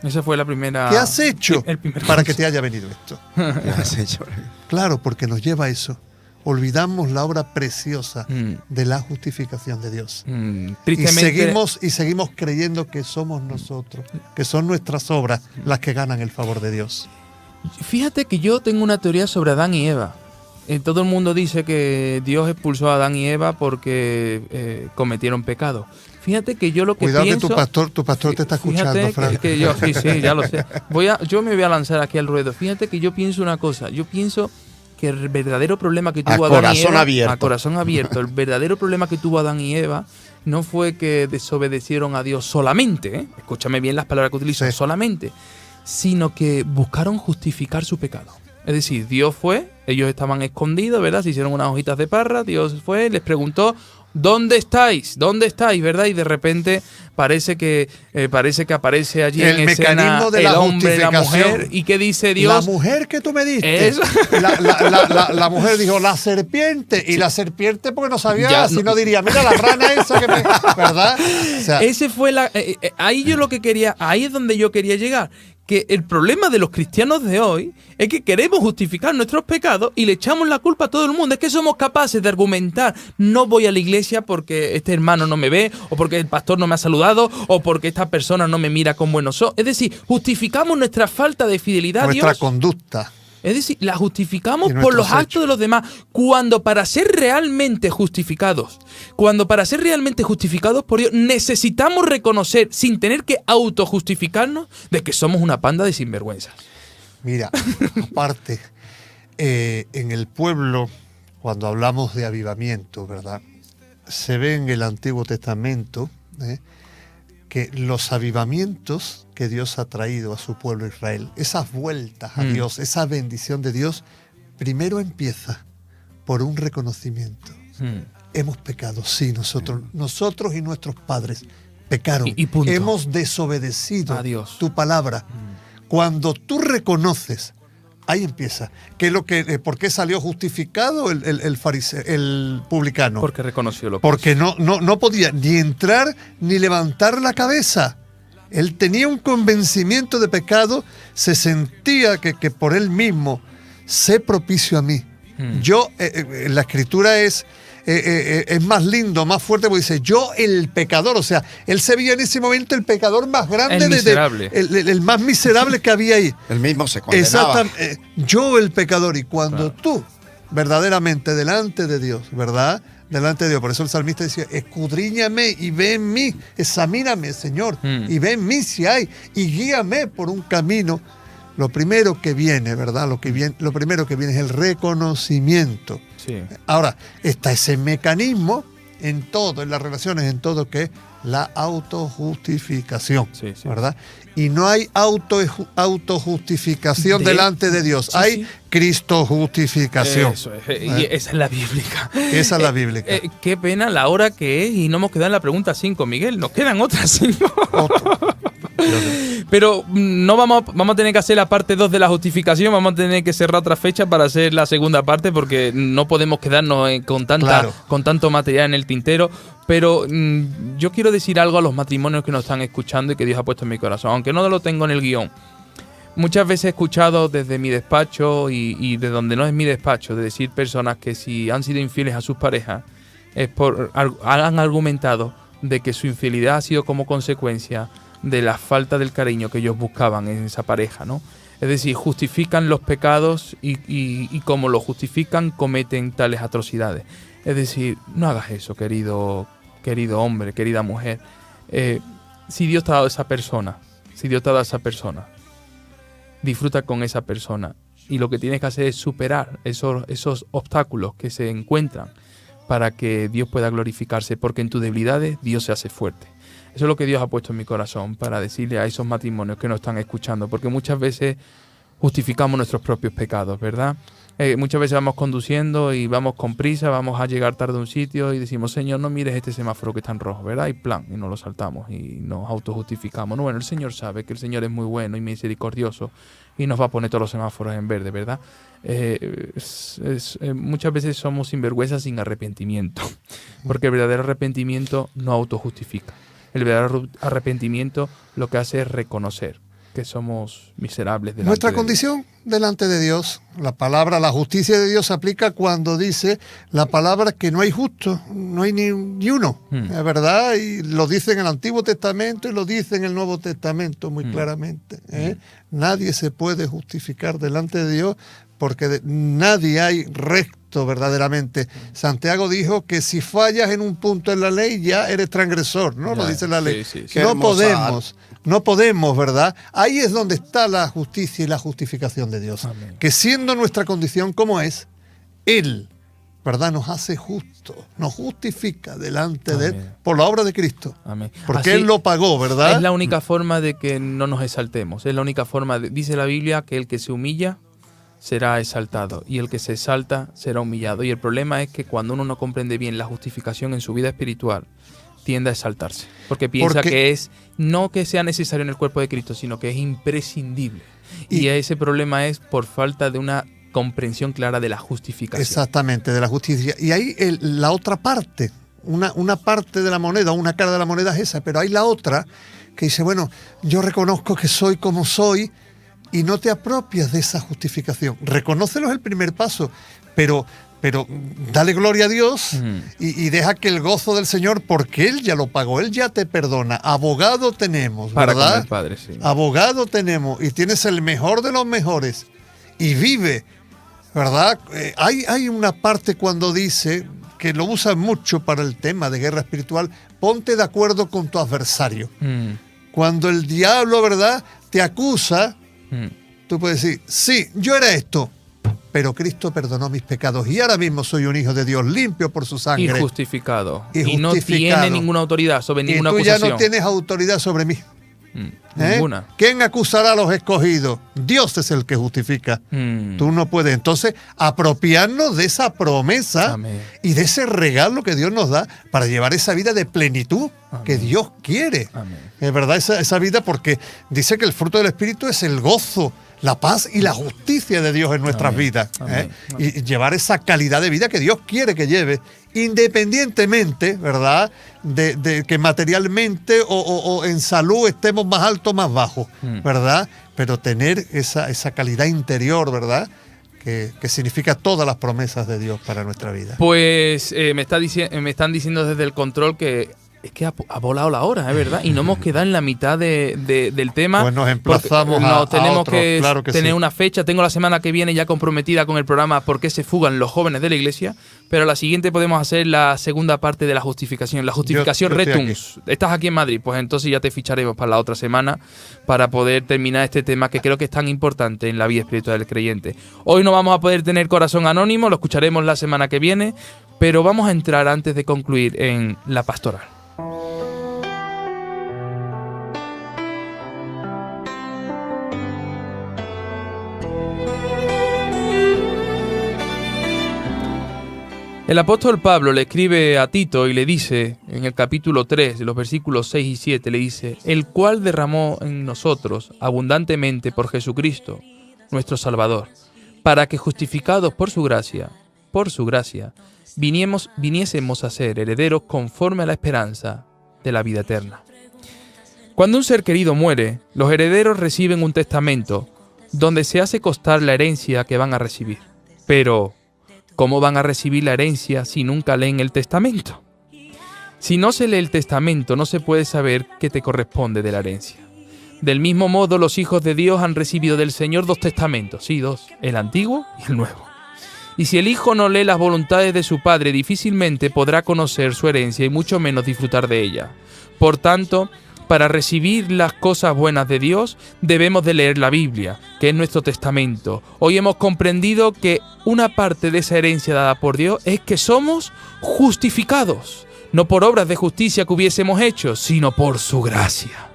Esa fue la primera... ¿Qué has hecho para que te haya venido esto? ¿Qué has hecho? Claro, porque nos lleva a eso. Olvidamos la obra preciosa de la justificación de Dios. Tristemente, y seguimos creyendo que somos nosotros, que son nuestras obras las que ganan el favor de Dios. Fíjate que yo tengo una teoría sobre Adán y Eva. Todo el mundo dice que Dios expulsó a Adán y Eva porque cometieron pecado. Fíjate que yo lo que Cuidado pienso... Cuidado que tu pastor te está escuchando, Fran. Que yo, sí, ya lo sé. Yo me voy a lanzar aquí al ruedo. Fíjate que yo pienso una cosa. Yo pienso que el verdadero problema que tuvo Adán y Eva... A corazón abierto. El verdadero problema que tuvo Adán y Eva no fue que desobedecieron a Dios solamente, escúchame bien las palabras que utilizo, solamente, sino que buscaron justificar su pecado. Es decir, Dios fue, ellos estaban escondidos, ¿verdad? Se hicieron unas hojitas de parra, Dios fue, les preguntó, ¿dónde estáis? ¿Dónde estáis? ¿Verdad? Y de repente parece que aparece allí el en escena de el hombre, la mujer, y ¿qué dice Dios? La mujer que tú me diste. La mujer dijo, la serpiente, y la serpiente porque no sabía, si no diría, mira la rana esa que me... ¿Verdad? O sea, ese fue ahí yo lo que quería, ahí es donde yo quería llegar. que el problema de los cristianos de hoy es que queremos justificar nuestros pecados y le echamos la culpa a todo el mundo. Es que somos capaces de argumentar, no voy a la iglesia porque este hermano no me ve, o porque el pastor no me ha saludado, o porque esta persona no me mira con buenos ojos. Es decir, justificamos nuestra falta de fidelidad a Dios. Nuestra conducta. Es decir, la justificamos Y por los nuestros actos de los demás, cuando para ser realmente justificados por Dios, necesitamos reconocer, sin tener que autojustificarnos, de que somos una panda de sinvergüenzas. Mira, aparte, en el pueblo, cuando hablamos de avivamiento, ¿verdad? Se ve en el Antiguo Testamento que los avivamientos que Dios ha traído a su pueblo Israel, esas vueltas a Dios, esa bendición de Dios, primero empieza por un reconocimiento. Hemos pecado, sí, nosotros y nuestros padres pecaron. Y punto. Hemos desobedecido a Dios. tu palabra. Cuando tú reconoces, ahí empieza. ¿Por qué salió justificado el fariseo, el publicano? Porque reconoció lo que Porque no podía ni entrar ni levantar la cabeza. Él tenía un convencimiento de pecado, se sentía que por él mismo, sé propicio a mí. Yo, la escritura es más lindo, más fuerte, porque dice, yo el pecador, o sea, él se veía en ese momento el pecador más grande, el miserable. El más miserable que había ahí. Él mismo se condenaba. Exactamente, yo el pecador, y cuando tú, verdaderamente, delante de Dios, ¿verdad? Delante de Dios, por eso el salmista decía, escudriñame y ve en mí, examíname, Señor, y ve en mí si hay, y guíame por un camino. Lo primero que viene, ¿verdad? Lo primero que viene es el reconocimiento. Sí. Ahora, está ese mecanismo en todo, en las relaciones, en todo, que es la autojustificación, ¿verdad? Y no hay autojustificación delante de Dios, hay Cristo justificación. Eso es, y esa es la bíblica. Esa es la bíblica. Qué pena la hora que es y no hemos quedado en la pregunta 5, Miguel. Nos quedan otras 5. Pero no vamos a tener que hacer la parte 2 de la justificación, vamos a tener que cerrar otra fecha para hacer la segunda parte, porque no podemos quedarnos con tanto material en el tintero. Pero yo quiero decir algo a los matrimonios que nos están escuchando y que Dios ha puesto en mi corazón, aunque no lo tengo en el guión. Muchas veces he escuchado desde mi despacho y de donde no es mi despacho, de decir personas que si han sido infieles a sus parejas, han argumentado de que su infidelidad ha sido como consecuencia de la falta del cariño que ellos buscaban en esa pareja, ¿no? Es decir, justifican los pecados y como lo justifican, cometen tales atrocidades. Es decir, no hagas eso, querido hombre, querida mujer. Si Dios te ha dado esa persona, disfruta con esa persona. Y lo que tienes que hacer es superar esos obstáculos que se encuentran para que Dios pueda glorificarse, porque en tus debilidades Dios se hace fuerte. Eso es lo que Dios ha puesto en mi corazón para decirle a esos matrimonios que nos están escuchando, porque muchas veces justificamos nuestros propios pecados, ¿verdad? Muchas veces vamos conduciendo y vamos con prisa, vamos a llegar tarde a un sitio y decimos, Señor, no mires este semáforo que está en rojo, ¿verdad? Y y nos lo saltamos y nos autojustificamos. No, bueno, el Señor sabe que el Señor es muy bueno y misericordioso y nos va a poner todos los semáforos en verde, ¿verdad? Muchas veces somos sinvergüenzas sin arrepentimiento, porque el verdadero arrepentimiento no autojustifica. El verdadero arrepentimiento lo que hace es reconocer que somos miserables delante Nuestra de condición delante de Dios. La justicia de Dios se aplica cuando dice la palabra que no hay justo, no hay ni uno, ¿es verdad? Y lo dice en el Antiguo Testamento y lo dice en el Nuevo Testamento muy claramente. Nadie se puede justificar delante de Dios porque nadie hay recto verdaderamente. Santiago dijo que si fallas en un punto en la ley ya eres transgresor, ¿no? Lo dice la ley. Sí. No podemos, ¿verdad? Ahí es donde está la justicia y la justificación de Dios. Amén. Que siendo nuestra condición como es, Él, ¿verdad? Nos hace justo, nos justifica delante de Él por la obra de Cristo. Amén. Porque Así, Él lo pagó, ¿verdad? Es la única forma de que no nos exaltemos. Es la única forma, dice la Biblia, que el que se humilla será exaltado y el que se exalta será humillado. Y el problema es que cuando uno no comprende bien la justificación en su vida espiritual, tiende a exaltarse, porque piensa que es no que sea necesario en el cuerpo de Cristo, sino que es imprescindible. Y ese problema es por falta de una comprensión clara de la justificación. Exactamente, de la justicia. Y ahí la otra parte, una parte de la moneda, una cara de la moneda es esa, pero hay la otra que dice, bueno, yo reconozco que soy como soy, y no te apropias de esa justificación. Reconócelo es el primer paso, pero dale gloria a Dios y deja que el gozo del Señor, porque Él ya lo pagó, Él ya te perdona. Abogado tenemos, ¿verdad? Para con el Padre, sí. Abogado tenemos, y tienes el mejor de los mejores, y vive, ¿verdad? Hay una parte cuando dice, que lo usan mucho para el tema de guerra espiritual, ponte de acuerdo con tu adversario. Cuando el diablo, ¿verdad?, te acusa, tú puedes decir, sí, yo era esto, pero Cristo perdonó mis pecados y ahora mismo soy un hijo de Dios limpio por su sangre. Y justificado. Y no tiene ninguna autoridad sobre ninguna acusación. Y tú ya no tienes autoridad sobre mí. Ninguna. ¿Quién acusará a los escogidos? Dios es el que justifica. Tú no puedes. Entonces, apropiarnos de esa promesa. Amén. Y de ese regalo que Dios nos da para llevar esa vida de plenitud. Amén. Que Dios quiere. Amén. Es verdad, esa vida, porque dice que el fruto del Espíritu es el gozo, la paz y la justicia de Dios en nuestras vidas. Amén. Y llevar esa calidad de vida que Dios quiere que lleve, independientemente, ¿verdad?, de que materialmente o en salud estemos más altos o más bajos, ¿verdad? Pero tener esa calidad interior, ¿verdad?, que significa todas las promesas de Dios para nuestra vida. Pues me están diciendo desde el control que es que ha volado la hora, es verdad, y no hemos quedado en la mitad del tema. Pues nos emplazamos tenemos otro, que claro que tener sí. una fecha. Tengo la semana que viene ya comprometida con el programa ¿Por qué se fugan los jóvenes de la iglesia? Pero la siguiente podemos hacer la segunda parte de la justificación. La justificación yo retuns. Estás aquí en Madrid, pues entonces ya te ficharemos para la otra semana para poder terminar este tema que creo que es tan importante en la vida espiritual del creyente. Hoy no vamos a poder tener corazón anónimo, lo escucharemos la semana que viene, pero vamos a entrar antes de concluir en la pastoral. El apóstol Pablo le escribe a Tito y le dice, en el capítulo 3, de los versículos 6 y 7, le dice, el cual derramó en nosotros abundantemente por Jesucristo, nuestro Salvador, para que justificados por su gracia, viniésemos a ser herederos conforme a la esperanza de la vida eterna. Cuando un ser querido muere, los herederos reciben un testamento donde se hace constar la herencia que van a recibir. Pero ¿cómo van a recibir la herencia si nunca leen el testamento? Si no se lee el testamento, no se puede saber qué te corresponde de la herencia. Del mismo modo, los hijos de Dios han recibido del Señor 2 testamentos, sí, 2, el antiguo y el nuevo. Y si el hijo no lee las voluntades de su padre, difícilmente podrá conocer su herencia y mucho menos disfrutar de ella. Por tanto, para recibir las cosas buenas de Dios, debemos de leer la Biblia, que es nuestro testamento. Hoy hemos comprendido que una parte de esa herencia dada por Dios es que somos justificados, no por obras de justicia que hubiésemos hecho, sino por su gracia,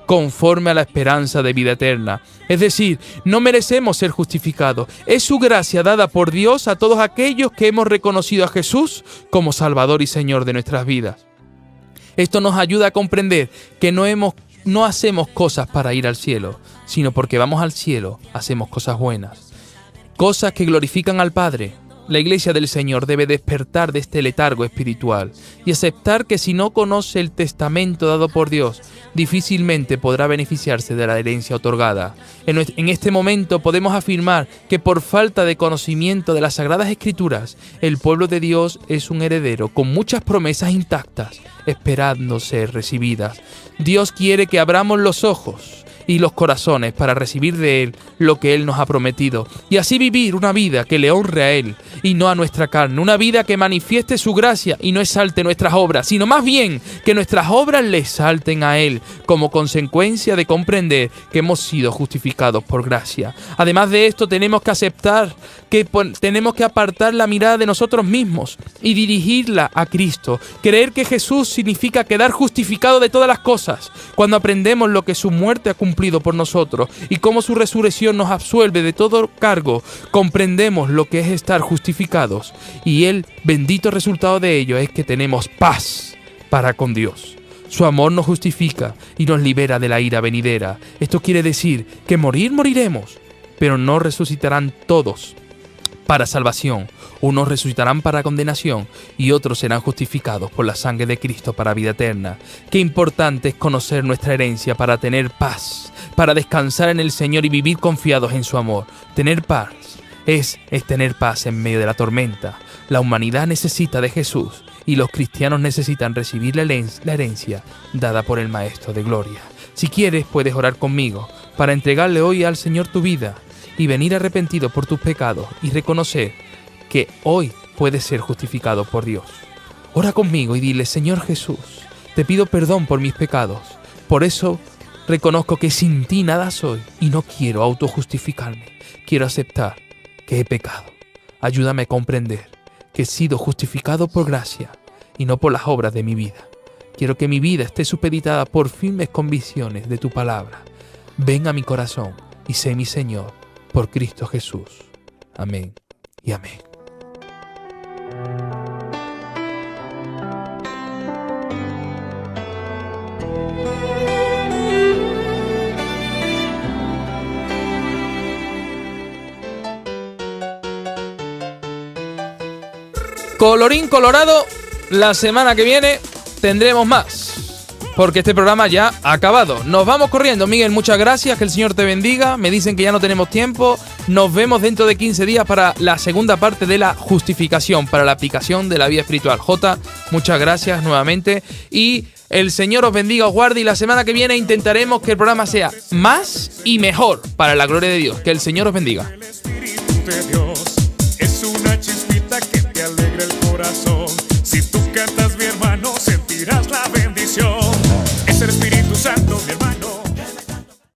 conforme a la esperanza de vida eterna. Es decir, no merecemos ser justificados. Es su gracia dada por Dios a todos aquellos que hemos reconocido a Jesús como Salvador y Señor de nuestras vidas. Esto nos ayuda a comprender que no hacemos cosas para ir al cielo, sino porque vamos al cielo, hacemos cosas buenas, cosas que glorifican al Padre. La Iglesia del Señor debe despertar de este letargo espiritual y aceptar que si no conoce el testamento dado por Dios, difícilmente podrá beneficiarse de la herencia otorgada. En este momento podemos afirmar que por falta de conocimiento de las Sagradas Escrituras, el pueblo de Dios es un heredero con muchas promesas intactas, esperando ser recibidas. Dios quiere que abramos los ojos y los corazones para recibir de Él lo que Él nos ha prometido, y así vivir una vida que le honre a Él y no a nuestra carne, una vida que manifieste su gracia y no exalte nuestras obras, sino más bien que nuestras obras le exalten a Él como consecuencia de comprender que hemos sido justificados por gracia. Además de esto, tenemos que aceptar que tenemos que apartar la mirada de nosotros mismos y dirigirla a Cristo. Creer que Jesús significa quedar justificado de todas las cosas. Cuando aprendemos lo que su muerte ha cumplido por nosotros y cómo su resurrección nos absuelve de todo cargo, comprendemos lo que es estar justificados, y el bendito resultado de ello es que tenemos paz para con Dios. Su amor nos justifica y nos libera de la ira venidera. Esto quiere decir que moriremos, pero no resucitarán todos. para salvación, unos resucitarán para condenación y otros serán justificados por la sangre de Cristo para vida eterna. Qué importante es conocer nuestra herencia para tener paz, para descansar en el Señor y vivir confiados en su amor. Tener paz es tener paz en medio de la tormenta. La humanidad necesita de Jesús y los cristianos necesitan recibir la herencia dada por el Maestro de Gloria. Si quieres, puedes orar conmigo para entregarle hoy al Señor tu vida y venir arrepentido por tus pecados y reconocer que hoy puedes ser justificado por Dios. Ora conmigo y dile: Señor Jesús, te pido perdón por mis pecados. Por eso reconozco que sin ti nada soy y no quiero autojustificarme. Quiero aceptar que he pecado. Ayúdame a comprender que he sido justificado por gracia y no por las obras de mi vida. Quiero que mi vida esté supeditada por firmes convicciones de tu palabra. Ven a mi corazón y sé mi Señor, por Cristo Jesús. Amén y amén. Colorín colorado, la semana que viene tendremos más, porque este programa ya ha acabado. Nos vamos corriendo, Miguel, muchas gracias, que el Señor te bendiga. Me dicen que ya no tenemos tiempo. Nos vemos dentro de 15 días para la segunda parte de la justificación, para la aplicación de la vida espiritual. Jota, muchas gracias nuevamente y el Señor os bendiga, os guarde, y la semana que viene intentaremos que el programa sea más y mejor para la gloria de Dios. Que el Señor os bendiga. El Espíritu de Dios